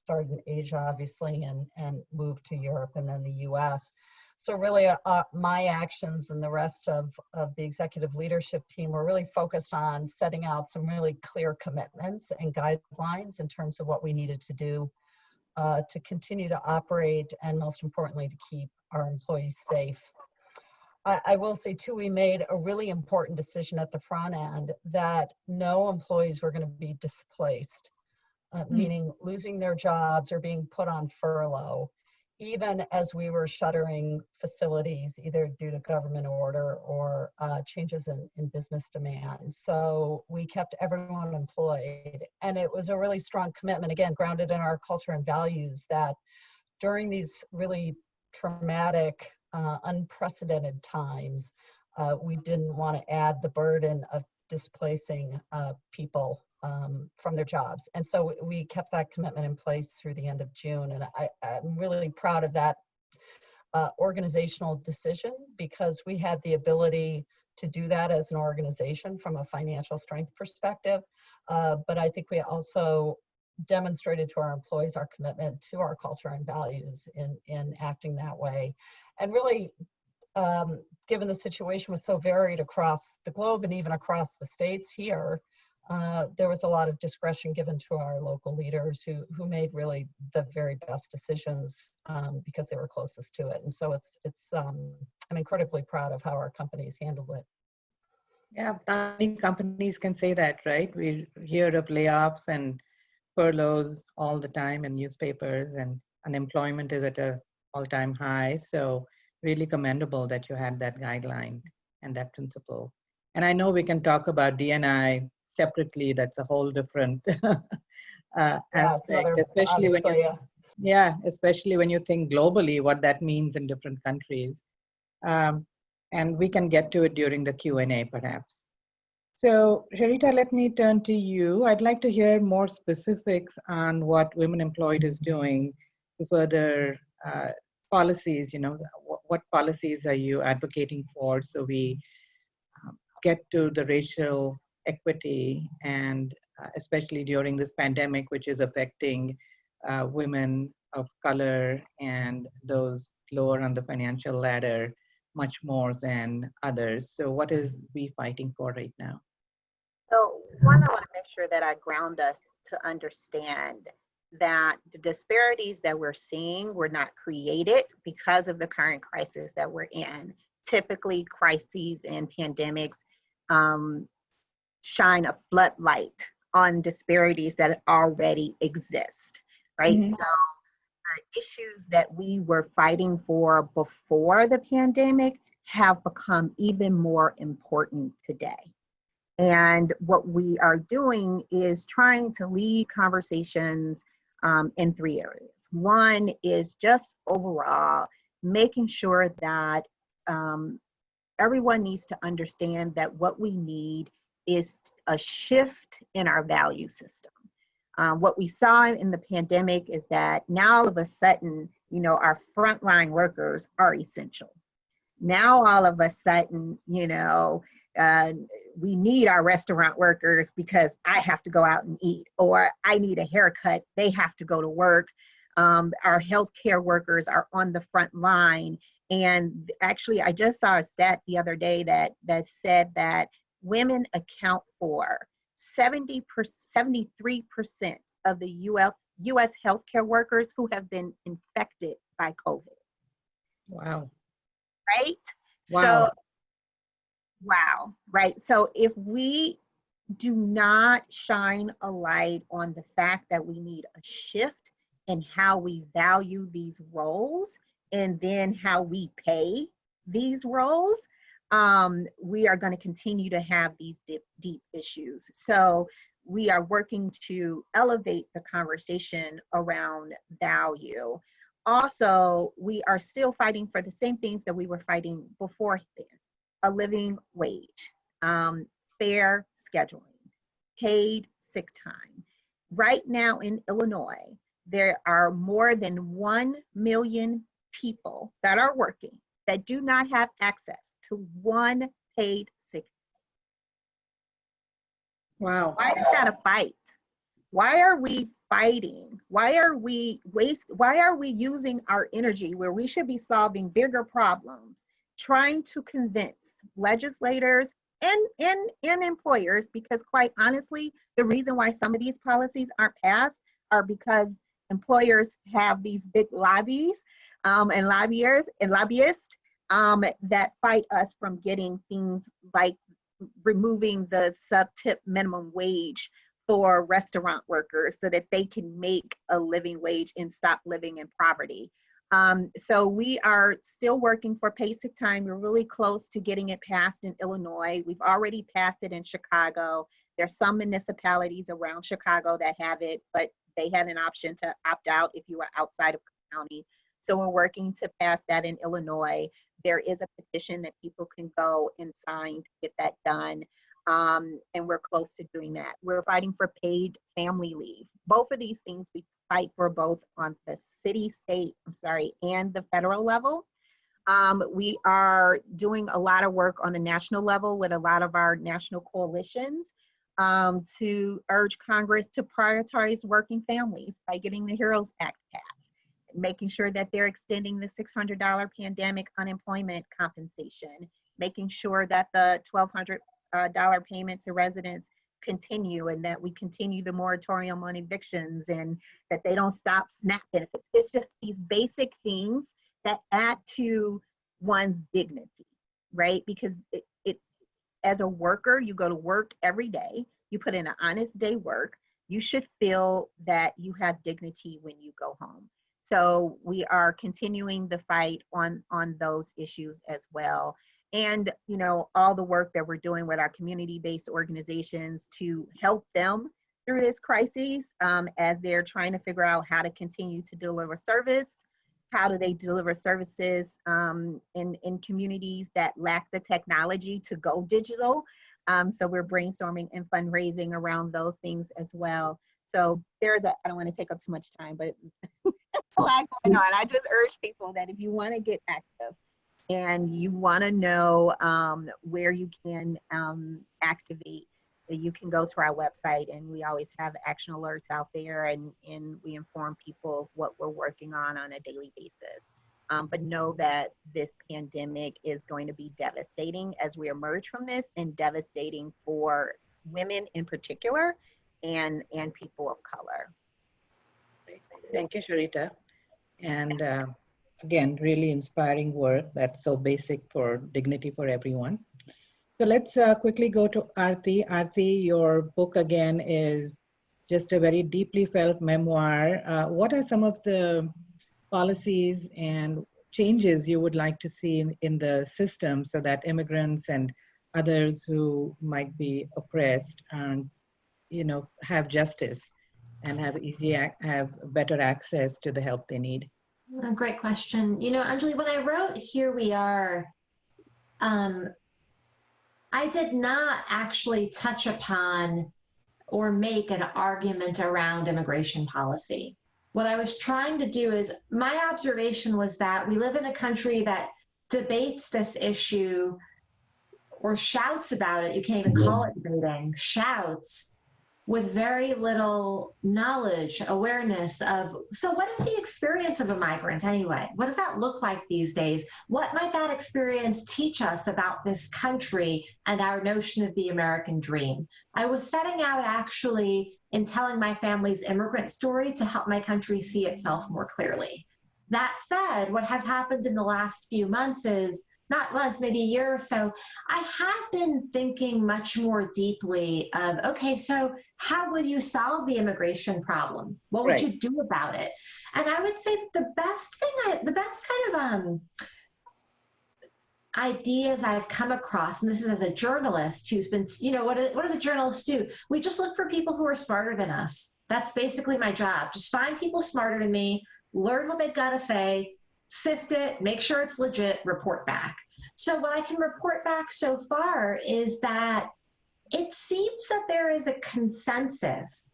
Started in Asia, obviously, and moved to Europe and then the US. So really my actions and the rest of the executive leadership team were really focused on setting out some really clear commitments and guidelines in terms of what we needed to do to continue to operate and most importantly, to keep our employees safe. I will say too, we made a really important decision at the front end that no employees were going to be displaced. Meaning losing their jobs or being put on furlough, even as we were shuttering facilities, either due to government order or changes in business demand. So we kept everyone employed. And it was a really strong commitment, again, grounded in our culture and values, that during these really traumatic, unprecedented times, we didn't want to add the burden of displacing people from their jobs. And so we kept that commitment in place through the end of June. And I'm really proud of that organizational decision because we had the ability to do that as an organization from a financial strength perspective. But I think we also demonstrated to our employees our commitment to our culture and values in acting that way. And really, given the situation was so varied across the globe and even across the states here, there was a lot of discretion given to our local leaders who made really the very best decisions because they were closest to it. And so I'm incredibly proud of how our companies handled it. Yeah, not many companies can say that, right? We hear of layoffs and furloughs all the time in newspapers, and unemployment is at an all-time high. So really commendable that you had that guideline and that principle. And I know we can talk about D&I separately. That's a whole different aspect, especially when especially when you think globally what that means in different countries. And we can get to it during the Q&A perhaps. So Sharita, let me turn to you. I'd like to hear more specifics on what Women Employed is doing to further policies. What policies are you advocating for so we get to the racial equity, and especially during this pandemic, which is affecting women of color and those lower on the financial ladder much more than others. So what is we fighting for right now? So one, I want to make sure that I ground us to understand that the disparities that we're seeing were not created because of the current crisis that we're in. Typically, crises and pandemics shine a floodlight on disparities that already exist, right? Mm-hmm. So the issues that we were fighting for before the pandemic have become even more important today. And what we are doing is trying to lead conversations in 3 areas. One is just overall making sure that everyone needs to understand that what we need is a shift in our value system. What we saw in the pandemic is that now all of a sudden, you know, our frontline workers are essential. Now all of a sudden, you know, we need our restaurant workers because I have to go out and eat, or I need a haircut, they have to go to work. Our healthcare workers are on the front line. And actually, I just saw a stat the other day that said that women account for 73% of the U.S. healthcare workers who have been infected by COVID. Wow. Right? Wow. So, wow, right? So if we do not shine a light on the fact that we need a shift in how we value these roles and then how we pay these roles, we are going to continue to have these deep issues. So we are working to elevate the conversation around value. Also, we are still fighting for the same things that we were fighting before then: a living wage, fair scheduling, paid sick time. Right now in Illinois, there are more than 1 million people that are working that do not have access to one paid sick. Wow. Why is that a fight? Why are we fighting? Why are we using our energy where we should be solving bigger problems, trying to convince legislators and employers? Because quite honestly, the reason why some of these policies aren't passed are because employers have these big lobbies and lobbyists that fight us from getting things like removing the sub-tip minimum wage for restaurant workers so that they can make a living wage and stop living in poverty. So we are still working for paid sick time. We're really close to getting it passed in Illinois. We've already passed it in Chicago. There's some municipalities around Chicago that have it, but they had an option to opt out if you were outside of the county. So we're working to pass that in Illinois. There is a petition that people can go and sign to get that done. And we're close to doing that. We're fighting for paid family leave. Both of these things we fight for both on the and the federal level. We are doing a lot of work on the national level with a lot of our national coalitions to urge Congress to prioritize working families by getting the HEROES Act passed, making sure that they're extending the $600 pandemic unemployment compensation, making sure that the $1,200 payment to residents continue, and that we continue the moratorium on evictions, and that they don't stop SNAP benefits. It's just these basic things that add to one's dignity, right? Because it as a worker, you go to work every day, you put in an honest day work, you should feel that you have dignity when you go home. So we are continuing the fight on those issues as well. And, you know, all the work that we're doing with our community-based organizations to help them through this crisis as they're trying to figure out how to continue to deliver service. How do they deliver services in communities that lack the technology to go digital? So we're brainstorming and fundraising around those things as well. So I don't want to take up too much time, but a lot going on. I just urge people that if you want to get active and you want to know where you can activate, you can go to our website, and we always have action alerts out there, and we inform people what we're working on a daily basis. But know that this pandemic is going to be devastating as we emerge from this, and devastating for women in particular and people of color. Thank you, Sharita. And again, really inspiring work that's so basic for dignity for everyone. So let's quickly go to Aarti. Aarti, your book again is just a very deeply felt memoir. What are some of the policies and changes you would like to see in the system so that immigrants and others who might be oppressed and, you know, have justice? and have better access to the help they need? A great question. You know, Anjali, when I wrote Here We Are, I did not actually touch upon or make an argument around immigration policy. What I was trying to do is, my observation was that we live in a country that debates this issue or shouts about it. You can't even call it debating, shouts with very little knowledge, awareness of, so what is the experience of a migrant anyway? What does that look like these days? What might that experience teach us about this country and our notion of the American dream? I was setting out actually in telling my family's immigrant story to help my country see itself more clearly. That said, what has happened in the last few months is, not months, maybe a year or so, I have been thinking much more deeply of, okay, so how would you solve the immigration problem? What would you do about it? And I would say the best kind of ideas I've come across, and this is as a journalist who's been, you know, what does a journalist do? We just look for people who are smarter than us. That's basically my job. Just find people smarter than me, learn what they've got to say, sift it, make sure it's legit, report back. So what I can report back so far is that it seems that there is a consensus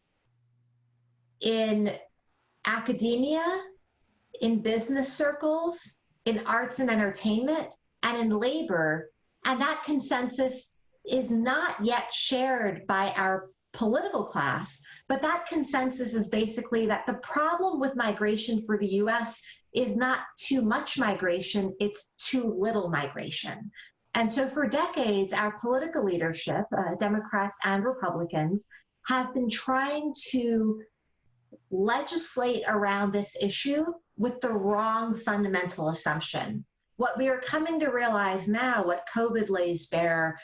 in academia, in business circles, in arts and entertainment, and in labor, and that consensus is not yet shared by our political class, but that consensus is basically that the problem with migration for the US is not too much migration, it's too little migration. And so for decades, our political leadership, Democrats and Republicans, have been trying to legislate around this issue with the wrong fundamental assumption. What we are coming to realize now, what COVID lays bare,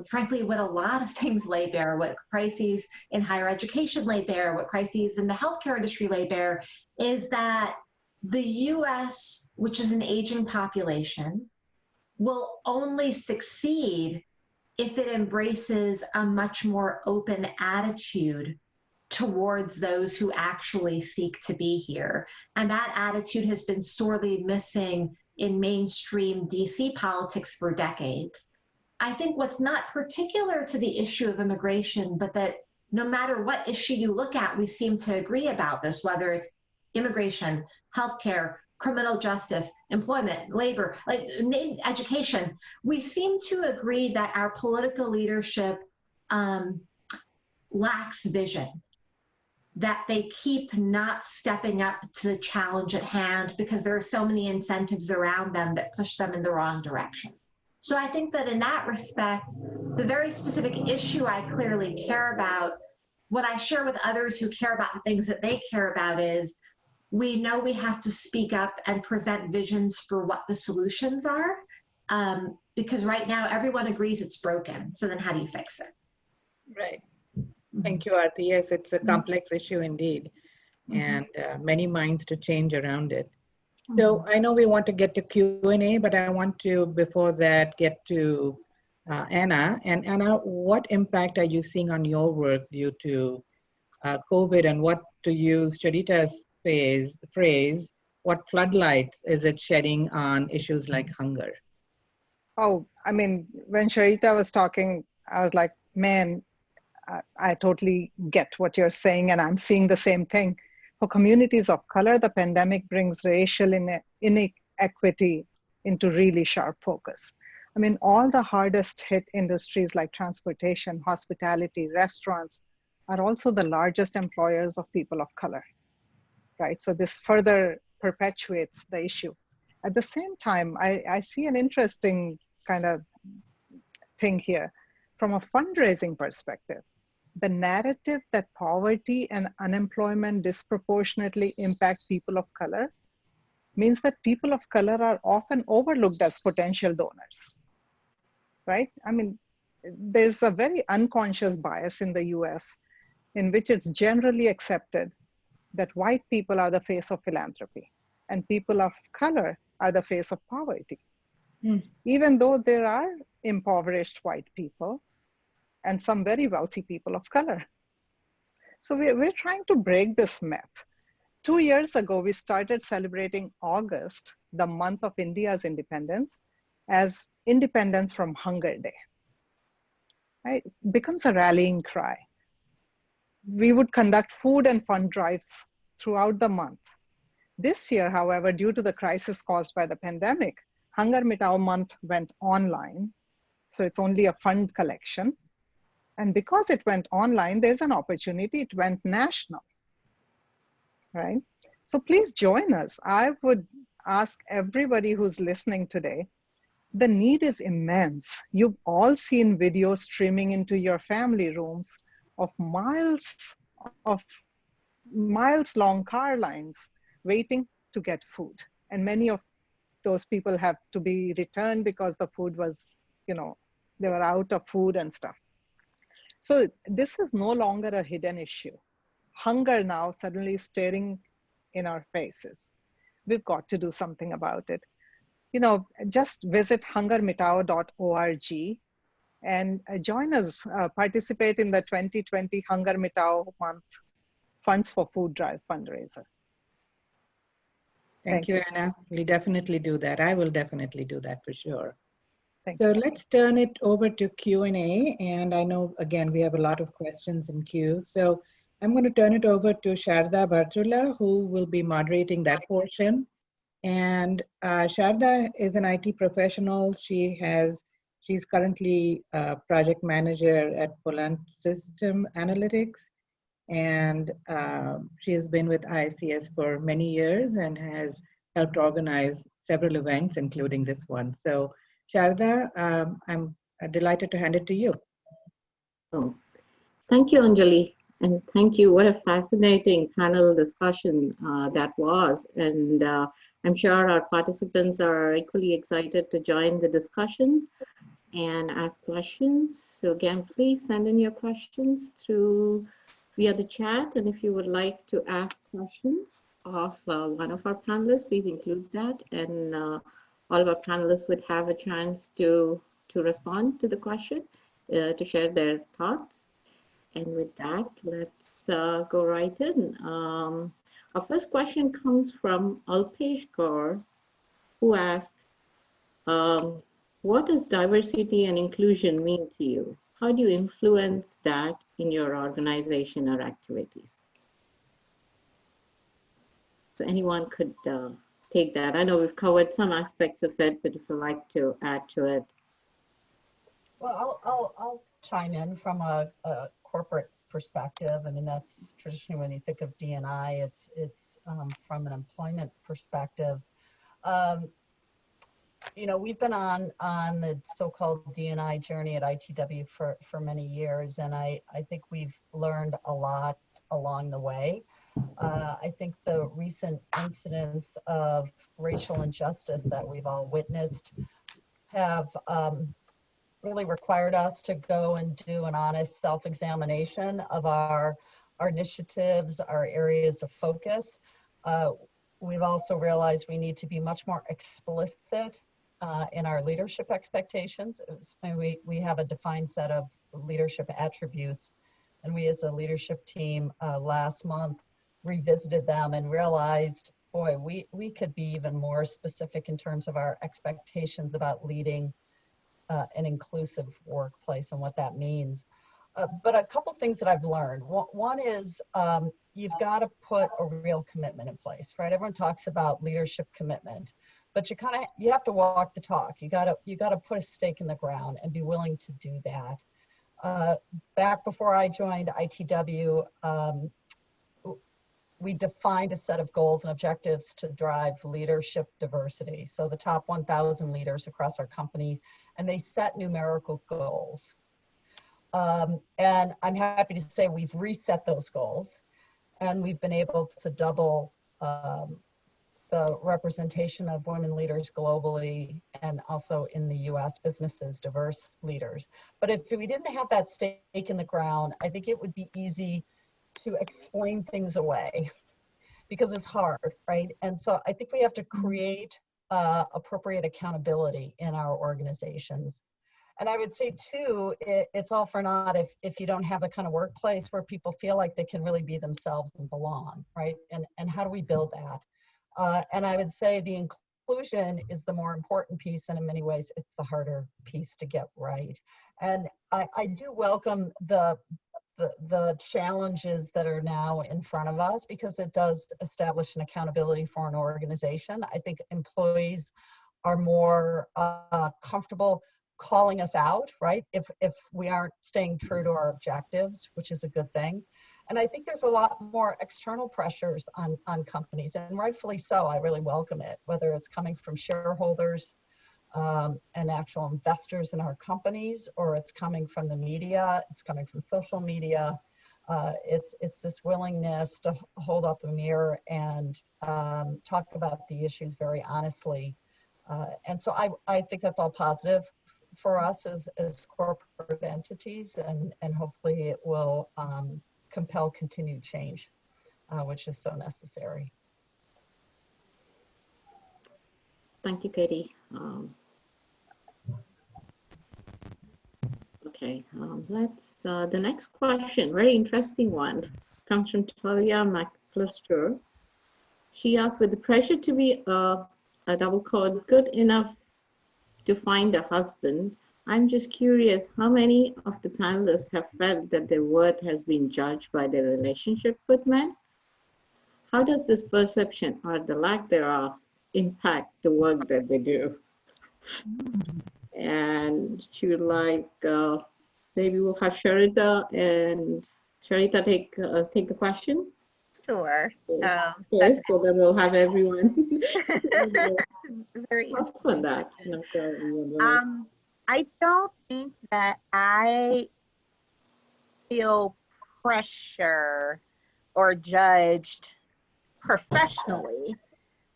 frankly, what a lot of things lay bare, what crises in higher education lay bare, what crises in the healthcare industry lay bare, is that the US, which is an aging population, will only succeed if it embraces a much more open attitude towards those who actually seek to be here. And that attitude has been sorely missing in mainstream DC politics for decades. I think what's not particular to the issue of immigration, but that no matter what issue you look at, we seem to agree about this, whether it's immigration, healthcare, criminal justice, employment, labor, like education, we seem to agree that our political leadership lacks vision, that they keep not stepping up to the challenge at hand because there are so many incentives around them that push them in the wrong direction. So I think that in that respect, the very specific issue I clearly care about, what I share with others who care about the things that they care about is, we know we have to speak up and present visions for what the solutions are, because right now everyone agrees it's broken. So then how do you fix it? Right. Thank you, Aarti. Yes, it's a complex issue indeed, and many minds to change around it. So I know we want to get to Q&A, but I want to, before that, get to Anna. And Anna, what impact are you seeing on your work due to COVID, and what, to use Charita's phrase, what floodlights is it shedding on issues like hunger? Oh, I mean, when Charita was talking, I was like, man, I totally get what you're saying, and I'm seeing the same thing. For communities of color, the pandemic brings racial inequity into really sharp focus. I mean, all the hardest hit industries like transportation, hospitality, restaurants are also the largest employers of people of color, right? So this further perpetuates the issue. At the same time, I see an interesting kind of thing here. From a fundraising perspective, the narrative that poverty and unemployment disproportionately impact people of color means that people of color are often overlooked as potential donors, right? I mean, there's a very unconscious bias in the US in which it's generally accepted that white people are the face of philanthropy and people of color are the face of poverty. Even though there are impoverished white people and some very wealthy people of color. So we're trying to break this myth. 2 years ago, we started celebrating August, the month of India's independence, as Independence from Hunger Day. Right? It becomes a rallying cry. We would conduct food and fund drives throughout the month. This year, however, due to the crisis caused by the pandemic, Hunger Mitao Month went online. So it's only a fund collection. And because it went online, there's an opportunity, it went national, right? So please join us. I would ask everybody who's listening today, the need is immense. You've all seen videos streaming into your family rooms of miles long car lines waiting to get food. And many of those people have to be returned because the food was, they were out of food and stuff. So this is no longer a hidden issue. Hunger now suddenly staring in our faces. We've got to do something about it. Just visit hungermitao.org and join us, participate in the 2020 Hunger Mitao Month Funds for Food Drive fundraiser. Thank you, Anna. We'll definitely do that. I will definitely do that for sure. So let's turn it over to Q&A. And I know, again, we have a lot of questions in queue. So I'm going to turn it over to Sharda Bartula, who will be moderating that portion. And Sharda is an IT professional. She's currently a project manager at Poland System Analytics. And she has been with IACS for many years and has helped organize several events, including this one. So Sharda, I'm delighted to hand it to you. Oh, thank you, Anjali. And thank you. What a fascinating panel discussion that was. And I'm sure our participants are equally excited to join the discussion and ask questions. So again, please send in your questions via the chat. And if you would like to ask questions of one of our panelists, please include that. And all of our panelists would have a chance to respond to the question, to share their thoughts. And with that, let's go right in. Our first question comes from Alpesh Kaur, who asked, what does diversity and inclusion mean to you? How do you influence that in your organization or activities? So anyone could take that. I know we've covered some aspects of it, but if you'd like to add to it. Well, I'll chime in from a corporate perspective. I mean, that's traditionally when you think of D&I, it's from an employment perspective. We've been on the so-called D&I journey at ITW for many years, and I think we've learned a lot along the way. I think the recent incidents of racial injustice that we've all witnessed have really required us to go and do an honest self-examination of our initiatives, our areas of focus. We've also realized we need to be much more explicit in our leadership expectations. We have a defined set of leadership attributes, and we as a leadership team last month revisited them and realized, boy, we could be even more specific in terms of our expectations about leading an inclusive workplace and what that means. But a couple things that I've learned. One is you've got to put a real commitment in place, right? Everyone talks about leadership commitment, but you have to walk the talk. You got to put a stake in the ground and be willing to do that. Back before I joined ITW, we defined a set of goals and objectives to drive leadership diversity. So the top 1,000 leaders across our company, and they set numerical goals. And I'm happy to say we've reset those goals, and we've been able to double the representation of women leaders globally and also in the US businesses, diverse leaders. But if we didn't have that stake in the ground, I think it would be easy to explain things away because it's hard, right? And so I think we have to create appropriate accountability in our organizations. And I would say too, it's all for naught if you don't have the kind of workplace where people feel like they can really be themselves and belong, right? And how do we build that? And I would say the inclusion is the more important piece, and in many ways, it's the harder piece to get right. And I do welcome the challenges that are now in front of us, because it does establish an accountability for an organization. I think employees are more comfortable calling us out, right? If we aren't staying true to our objectives, which is a good thing. And I think there's a lot more external pressures on companies, and rightfully so. I really welcome it, whether it's coming from shareholders and actual investors in our companies, or it's coming from the media, it's coming from social media. It's this willingness to hold up a mirror and talk about the issues very honestly. And so I think that's all positive for us as corporate entities, and hopefully it will compel continued change, which is so necessary. Thank you, Katie. Okay, let's, the next question, very interesting one, comes from Talia McClister. She asked, with the pressure to be a double quote, good enough to find a husband, I'm just curious, how many of the panelists have felt that their worth has been judged by their relationship with men? How does this perception, or the lack thereof, impact the work that they do? And she would like, maybe we'll have Sharita take the question. Sure. Yes, so then we'll have everyone. Very thoughts on that. I don't think that I feel pressure or judged professionally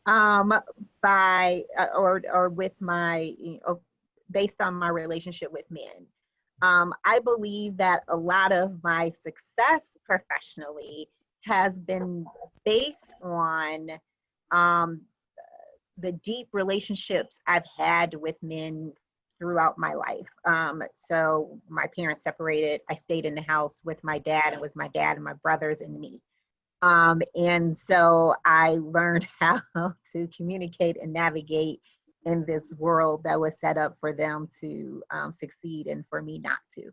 by or with my, based on my relationship with men. I believe that a lot of my success professionally has been based on the deep relationships I've had with men throughout my life. So my parents separated. I stayed in the house with my dad. It was my dad and my brothers and me. And so I learned how to communicate and navigate in this world that was set up for them to succeed and for me not to.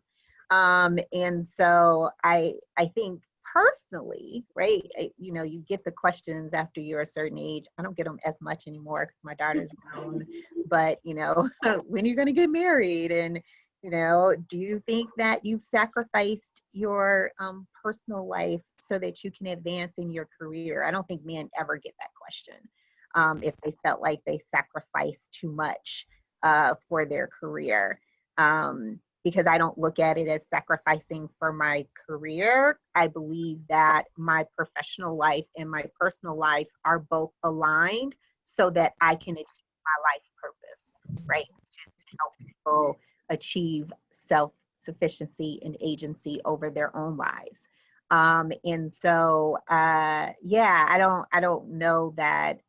And so I think personally, right, you get the questions after you're a certain age. I don't get them as much anymore because my daughter's grown, but when are you going to get married? And do you think that you've sacrificed your personal life so that you can advance in your career? I don't think men ever get that question if they felt like they sacrificed too much for their career. Because I don't look at it as sacrificing for my career. I believe that my professional life and my personal life are both aligned so that I can achieve my life purpose, right? Just to help people achieve self-sufficiency and agency over their own lives. And so, yeah, I don't know that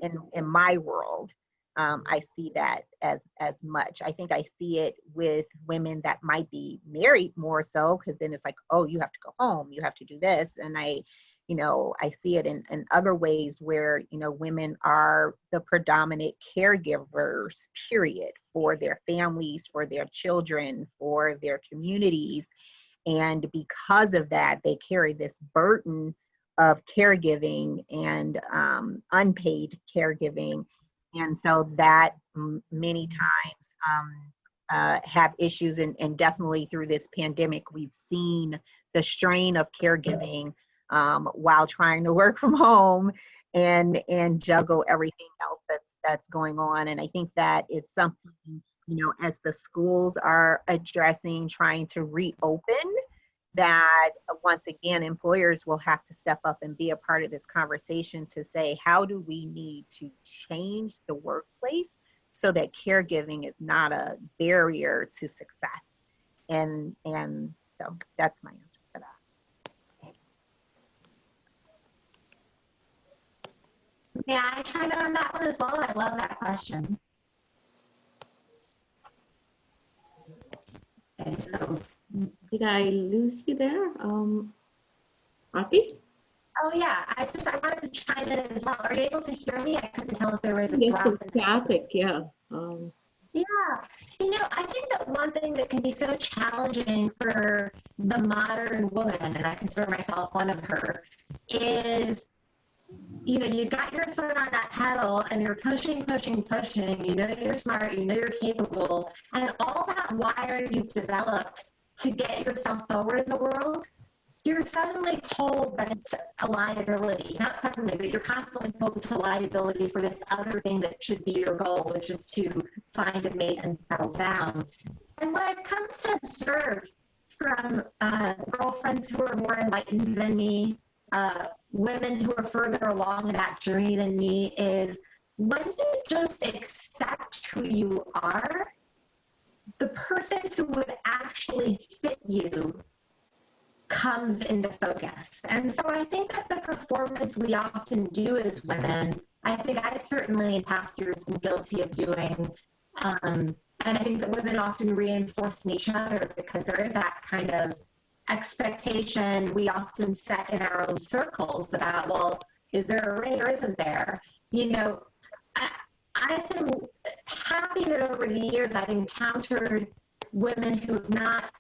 in my world, I see that as much. I think I see it with women that might be married more so, because then it's like, oh, you have to go home, you have to do this. And I see it in other ways where, women are the predominant caregivers, period, for their families, for their children, for their communities. And because of that, they carry this burden of caregiving and unpaid caregiving. And so that many times have issues, and definitely through this pandemic, we've seen the strain of caregiving while trying to work from home and juggle everything else that's going on. And I think that is something, as the schools are addressing, trying to reopen, that once again, employers will have to step up and be a part of this conversation to say, how do we need to change the workplace so that caregiving is not a barrier to success? And so that's my answer for that. Yeah, I chimed in on that one as well. I love that question. So, did I lose you there? Arti? oh yeah, I wanted to chime in as well. Are you able to hear me? I couldn't tell if there was a Yes, drop. it's static, yeah. Yeah, I think that one thing that can be so challenging for the modern woman, and I consider myself one of her, is, you got your foot on that pedal and you're pushing, pushing, pushing. You know you're smart, you know you're capable, and all that wiring you've developed to get yourself forward in the world, you're suddenly told that it's a liability. Not suddenly, but you're constantly told it's a liability for this other thing that should be your goal, which is to find a mate and settle down. And what I've come to observe from girlfriends who are more enlightened than me, women who are further along in that journey than me, is when you just accept who you are, the person who would actually fit you comes into focus. And so I think that the performance we often do as women, I think I certainly in past years been guilty of doing, and I think that women often reinforce in each other because there is that kind of expectation we often set in our own circles about, well, is there a ring or isn't there? I've been happy that over the years I've encountered women who have not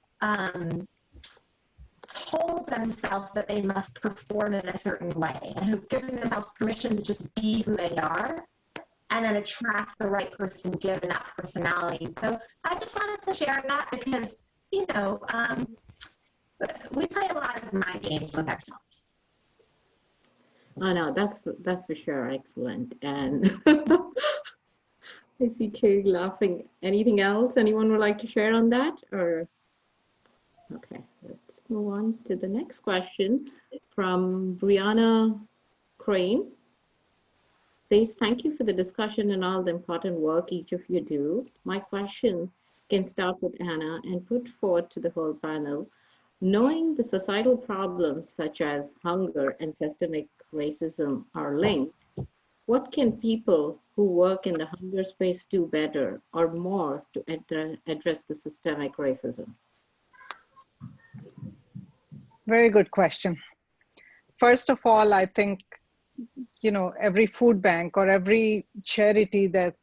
told themselves that they must perform in a certain way and who've given themselves permission to just be who they are and then attract the right person given that personality. So I just wanted to share that because, we play a lot of mind games with ourselves. Oh no, that's for sure excellent. And I see Kay laughing. Anything else anyone would like to share on that? Or okay, let's move on to the next question from Brianna Crane. Says, thank you for the discussion and all the important work each of you do. My question can start with Anna and put forward to the whole panel. Knowing the societal problems such as hunger and systemic racism are linked, what can people who work in the hunger space do better or more to address the systemic racism? Very good question. First of all, I think, every food bank or every charity that,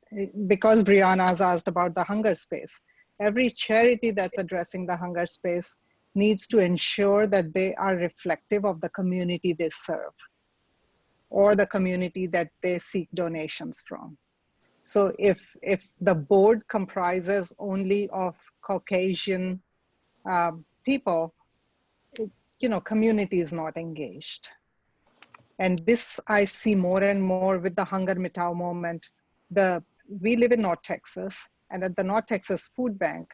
because Brianna's asked about the hunger space, every charity that's addressing the hunger space needs to ensure that they are reflective of the community they serve or the community that they seek donations from. So if the board comprises only of Caucasian people, community is not engaged. And this I see more and more with the Hunger Mitao movement. We live in North Texas, and at the North Texas Food Bank,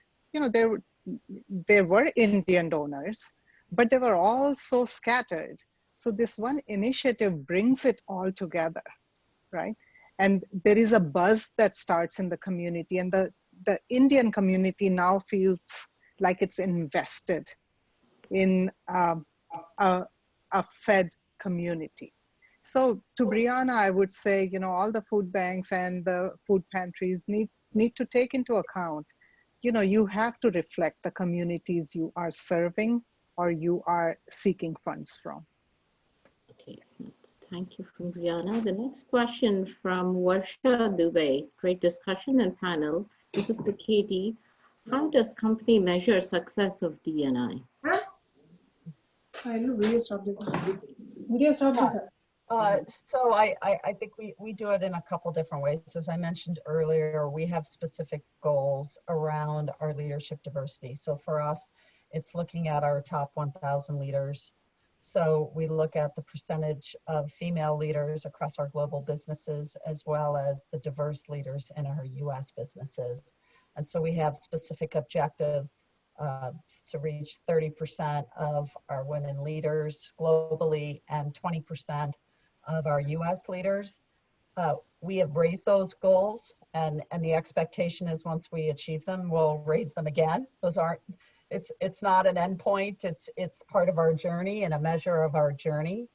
there were Indian donors, but they were all so scattered. So this one initiative brings it all together, right? And there is a buzz that starts in the community, and the Indian community now feels like it's invested in a fed community. So to Brianna, I would say, all the food banks and the food pantries need to take into account, you have to reflect the communities you are serving or you are seeking funds from. Okay, thank you from Brianna. The next question from Varsha Dubey. Great discussion and panel. This is for Katie. How does company measure success of D&I? So I think we do it in a couple different ways. As I mentioned earlier, we have specific goals around our leadership diversity. So for us, it's looking at our top 1,000 leaders. So we look at the percentage of female leaders across our global businesses, as well as the diverse leaders in our US businesses. And so we have specific objectives to reach 30% of our women leaders globally and 20% of our US leaders. We have raised those goals, and the expectation is once we achieve them, we'll raise them again. Those aren't, it's not an endpoint, it's part of our journey and a measure of our journey.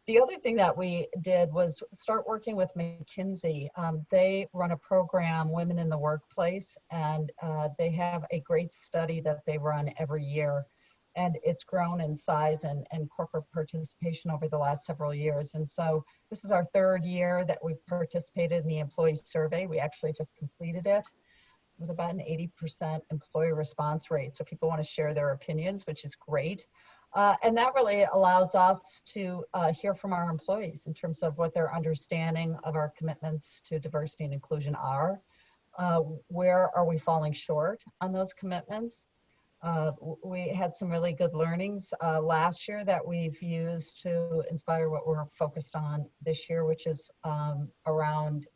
The other thing that we did was start working with McKinsey. They run a program, Women in the Workplace, and they have a great study that they run every year. And it's grown in size and corporate participation over the last several years. And so this is our third year that we've participated in the employee survey. We actually just completed it with about an 80% employee response rate. So people want to share their opinions, which is great. And that really allows us to hear from our employees in terms of what their understanding of our commitments to diversity and inclusion are. Where are we falling short on those commitments? We had some really good learnings last year that we've used to inspire what we're focused on this year, which is around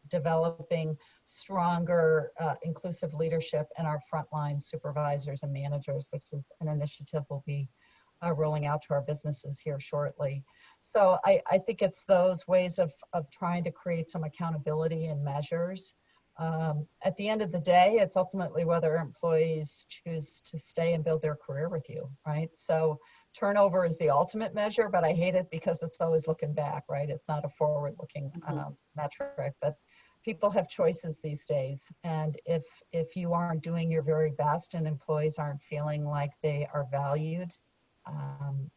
developing stronger inclusive leadership in our frontline supervisors and managers, which is an initiative we'll be rolling out to our businesses here shortly. So I think it's those ways of trying to create some accountability and measures. At the end of the day, it's ultimately whether employees choose to stay and build their career with you, right? So turnover is the ultimate measure, but I hate it because it's always looking back, right? It's not a forward-looking metric, but people have choices these days. And if you aren't doing your very best and employees aren't feeling like they are valued,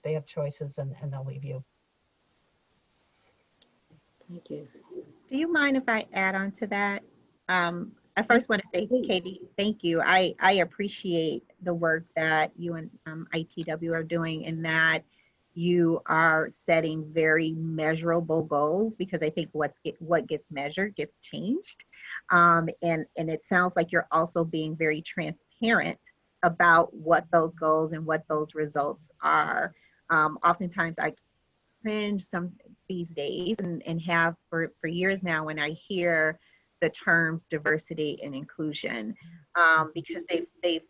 they have choices and they'll leave you. Thank you. Do you mind if I add on to that? I first want to say, Katie, thank you. I appreciate the work that you and ITW are doing, in that you are setting very measurable goals, because I think what gets measured gets changed. And it sounds like you're also being very transparent about what those goals and what those results are. Oftentimes I cringe these days and have for years now when I hear the terms diversity and inclusion, because they've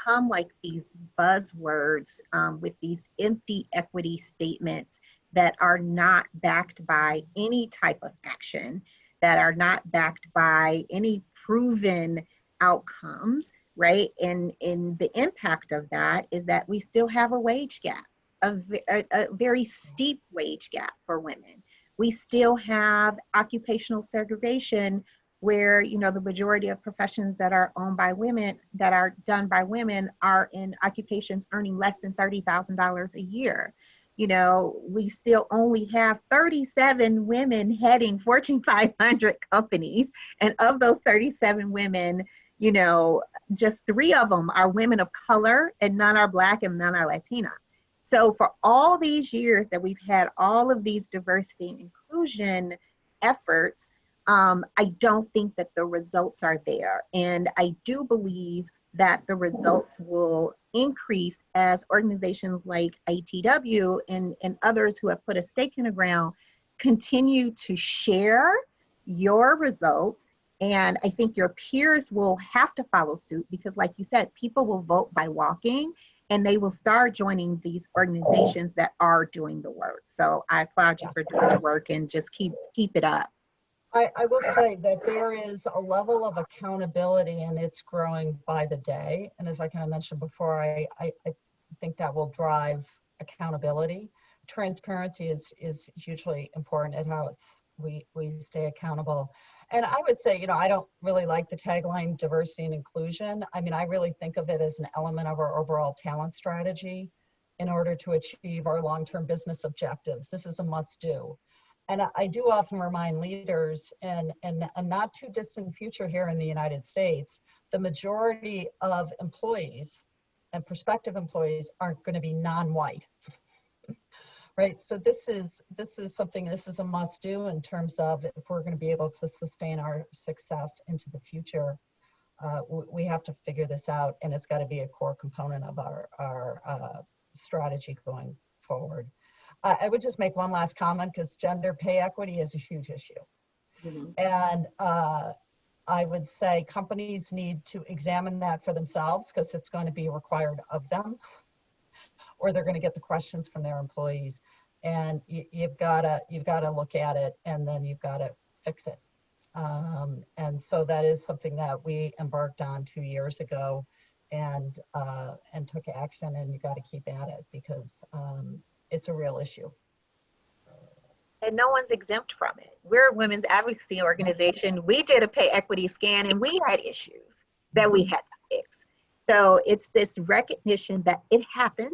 come like these buzzwords with these empty equity statements that are not backed by any type of action, that are not backed by any proven outcomes, right? And the impact of that is that we still have a wage gap, a very steep wage gap for women. We still have occupational segregation, where, you know, the majority of professions that are owned by women, that are done by women, are in occupations earning less than $30,000 a year. You know, we still only have 37 women heading Fortune 500 companies. And of those 37 women, you know, just 3 of them are women of color, and none are Black and none are Latina. So for all these years that we've had all of these diversity and inclusion efforts, I don't think that the results are there. And I do believe that the results will increase as organizations like ITW and others who have put a stake in the ground continue to share your results. And I think your peers will have to follow suit, because like you said, people will vote by walking, and they will start joining these organizations that are doing the work. So I applaud you for doing the work, and just keep it up. I will say that there is a level of accountability, and it's growing by the day. And as I kind of mentioned before, I think that will drive accountability. Transparency is hugely important at how we stay accountable. And I would say, you know, I don't really like the tagline diversity and inclusion. I mean, I really think of it as an element of our overall talent strategy in order to achieve our long-term business objectives. This is a must-do. And I do often remind leaders, in a not too distant future here in the United States, the majority of employees and prospective employees aren't going to be non-white, right? So this is something, this is a must do in terms of if we're going to be able to sustain our success into the future. We have to figure this out, and it's got to be a core component of our strategy going forward. I would just make one last comment, because gender pay equity is a huge issue. Mm-hmm. And I would say companies need to examine that for themselves, because it's going to be required of them, or they're going to get the questions from their employees. And you've got to look at it, and then you've got to fix it. And so that is something that we embarked on 2 years ago, and took action, and you got to keep at it, because it's a real issue. and no one's exempt from it. We're a women's advocacy organization. We did a pay equity scan and we had issues that we had to fix. So it's this recognition that it happens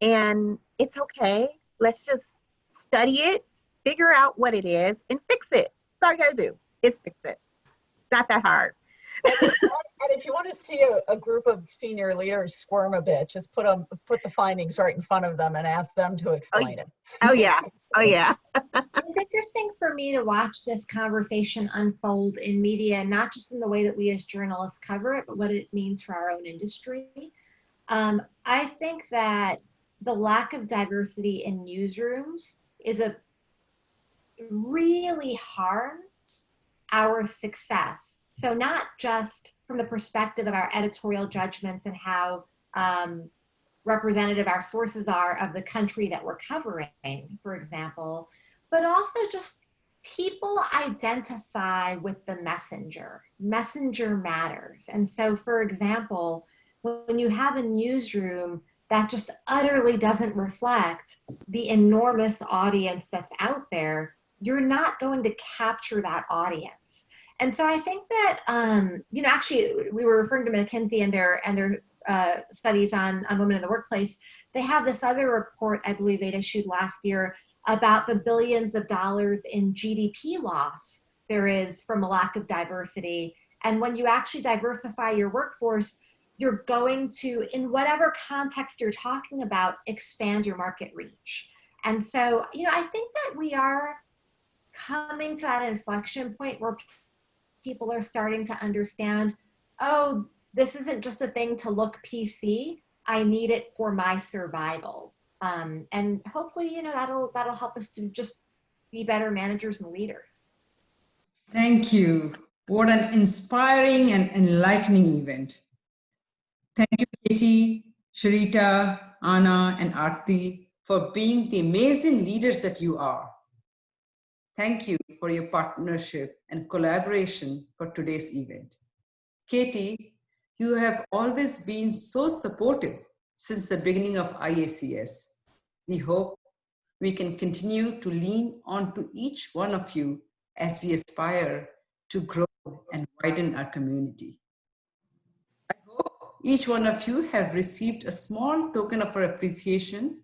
and it's okay. Let's just study it, figure out what it is, and fix it. That's all you gotta do is fix it. It's not that hard. And if you want to see a group of senior leaders squirm a bit, just put the findings right in front of them and ask them to explain it. Oh yeah, oh yeah. It's interesting for me to watch this conversation unfold in media, not just in the way that we as journalists cover it, but what it means for our own industry. I think that the lack of diversity in newsrooms really harms our success. So not just from the perspective of our editorial judgments and how representative our sources are of the country that we're covering, for example, but also just people identify with the messenger. Messenger matters. And so, for example, when you have a newsroom that just utterly doesn't reflect the enormous audience that's out there, you're not going to capture that audience. And so I think that, actually, we were referring to McKinsey and their studies on women in the workplace. They have this other report, I believe they'd issued last year, about the billions of dollars in GDP loss there is from a lack of diversity. And when you actually diversify your workforce, you're going to, in whatever context you're talking about, expand your market reach. And so, I think that we are coming to that inflection point where people are starting to understand, oh, this isn't just a thing to look PC. I need it for my survival. And hopefully, that'll help us to just be better managers and leaders. Thank you. What an inspiring and enlightening event. Thank you, Katie, Sharita, Anna, and Aarti for being the amazing leaders that you are. Thank you for your partnership and collaboration for today's event. Katie, you have always been so supportive since the beginning of IACS. We hope we can continue to lean on to each one of you as we aspire to grow and widen our community. I hope each one of you have received a small token of our appreciation.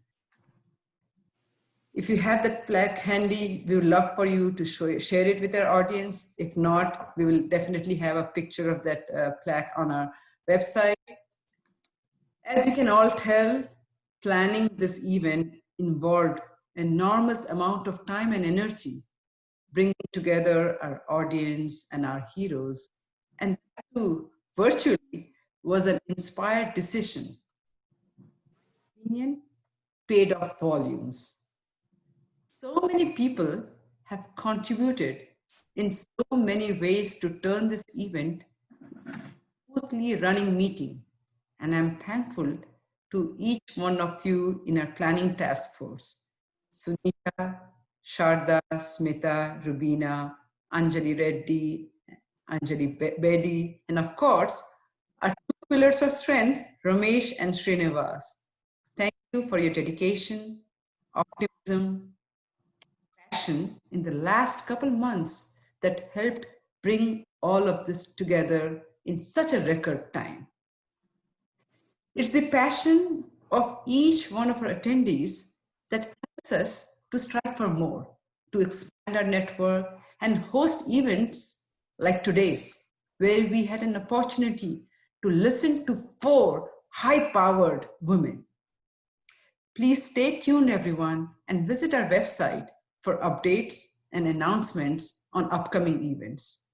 If you have that plaque handy, we would love for you to share it with our audience. If not, we will definitely have a picture of that plaque on our website. As you can all tell, planning this event involved an enormous amount of time and energy, bringing together our audience and our heroes. And that too, virtually, was an inspired decision. Opinion paid off volumes. So many people have contributed in so many ways to turn this event into a smoothly running meeting. And I'm thankful to each one of you in our planning task force. Sunita, Sharda, Smita, Rubina, Anjali Reddy, Anjali Bedi, and of course, our two pillars of strength, Ramesh and Srinivas. Thank you for your dedication, optimism, passion in the last couple months that helped bring all of this together in such a record time. It's the passion of each one of our attendees that helps us to strive for more, to expand our network and host events like today's, where we had an opportunity to listen to 4 high-powered women. Please stay tuned, everyone, and visit our website for updates and announcements on upcoming events.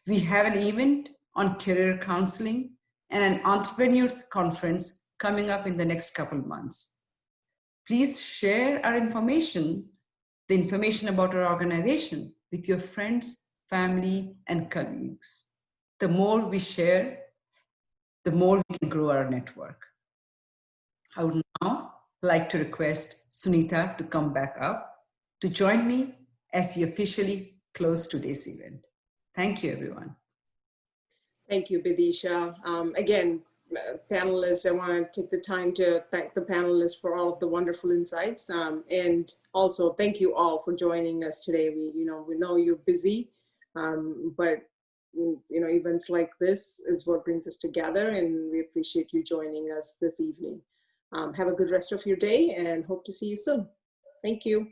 We have an event on career counseling and an entrepreneurs conference coming up in the next couple months. Please share our information, the information about our organization, with your friends, family, and colleagues. The more we share, the more we can grow our network. I would now like to request Sunita to come back up to join me as we officially close today's event. Thank you, everyone. Thank you, Bidisha. Again, panelists. I want to take the time to thank the panelists for all of the wonderful insights. And also thank you all for joining us today. We know you're busy, but events like this is what brings us together, and we appreciate you joining us this evening. Have a good rest of your day and hope to see you soon. Thank you.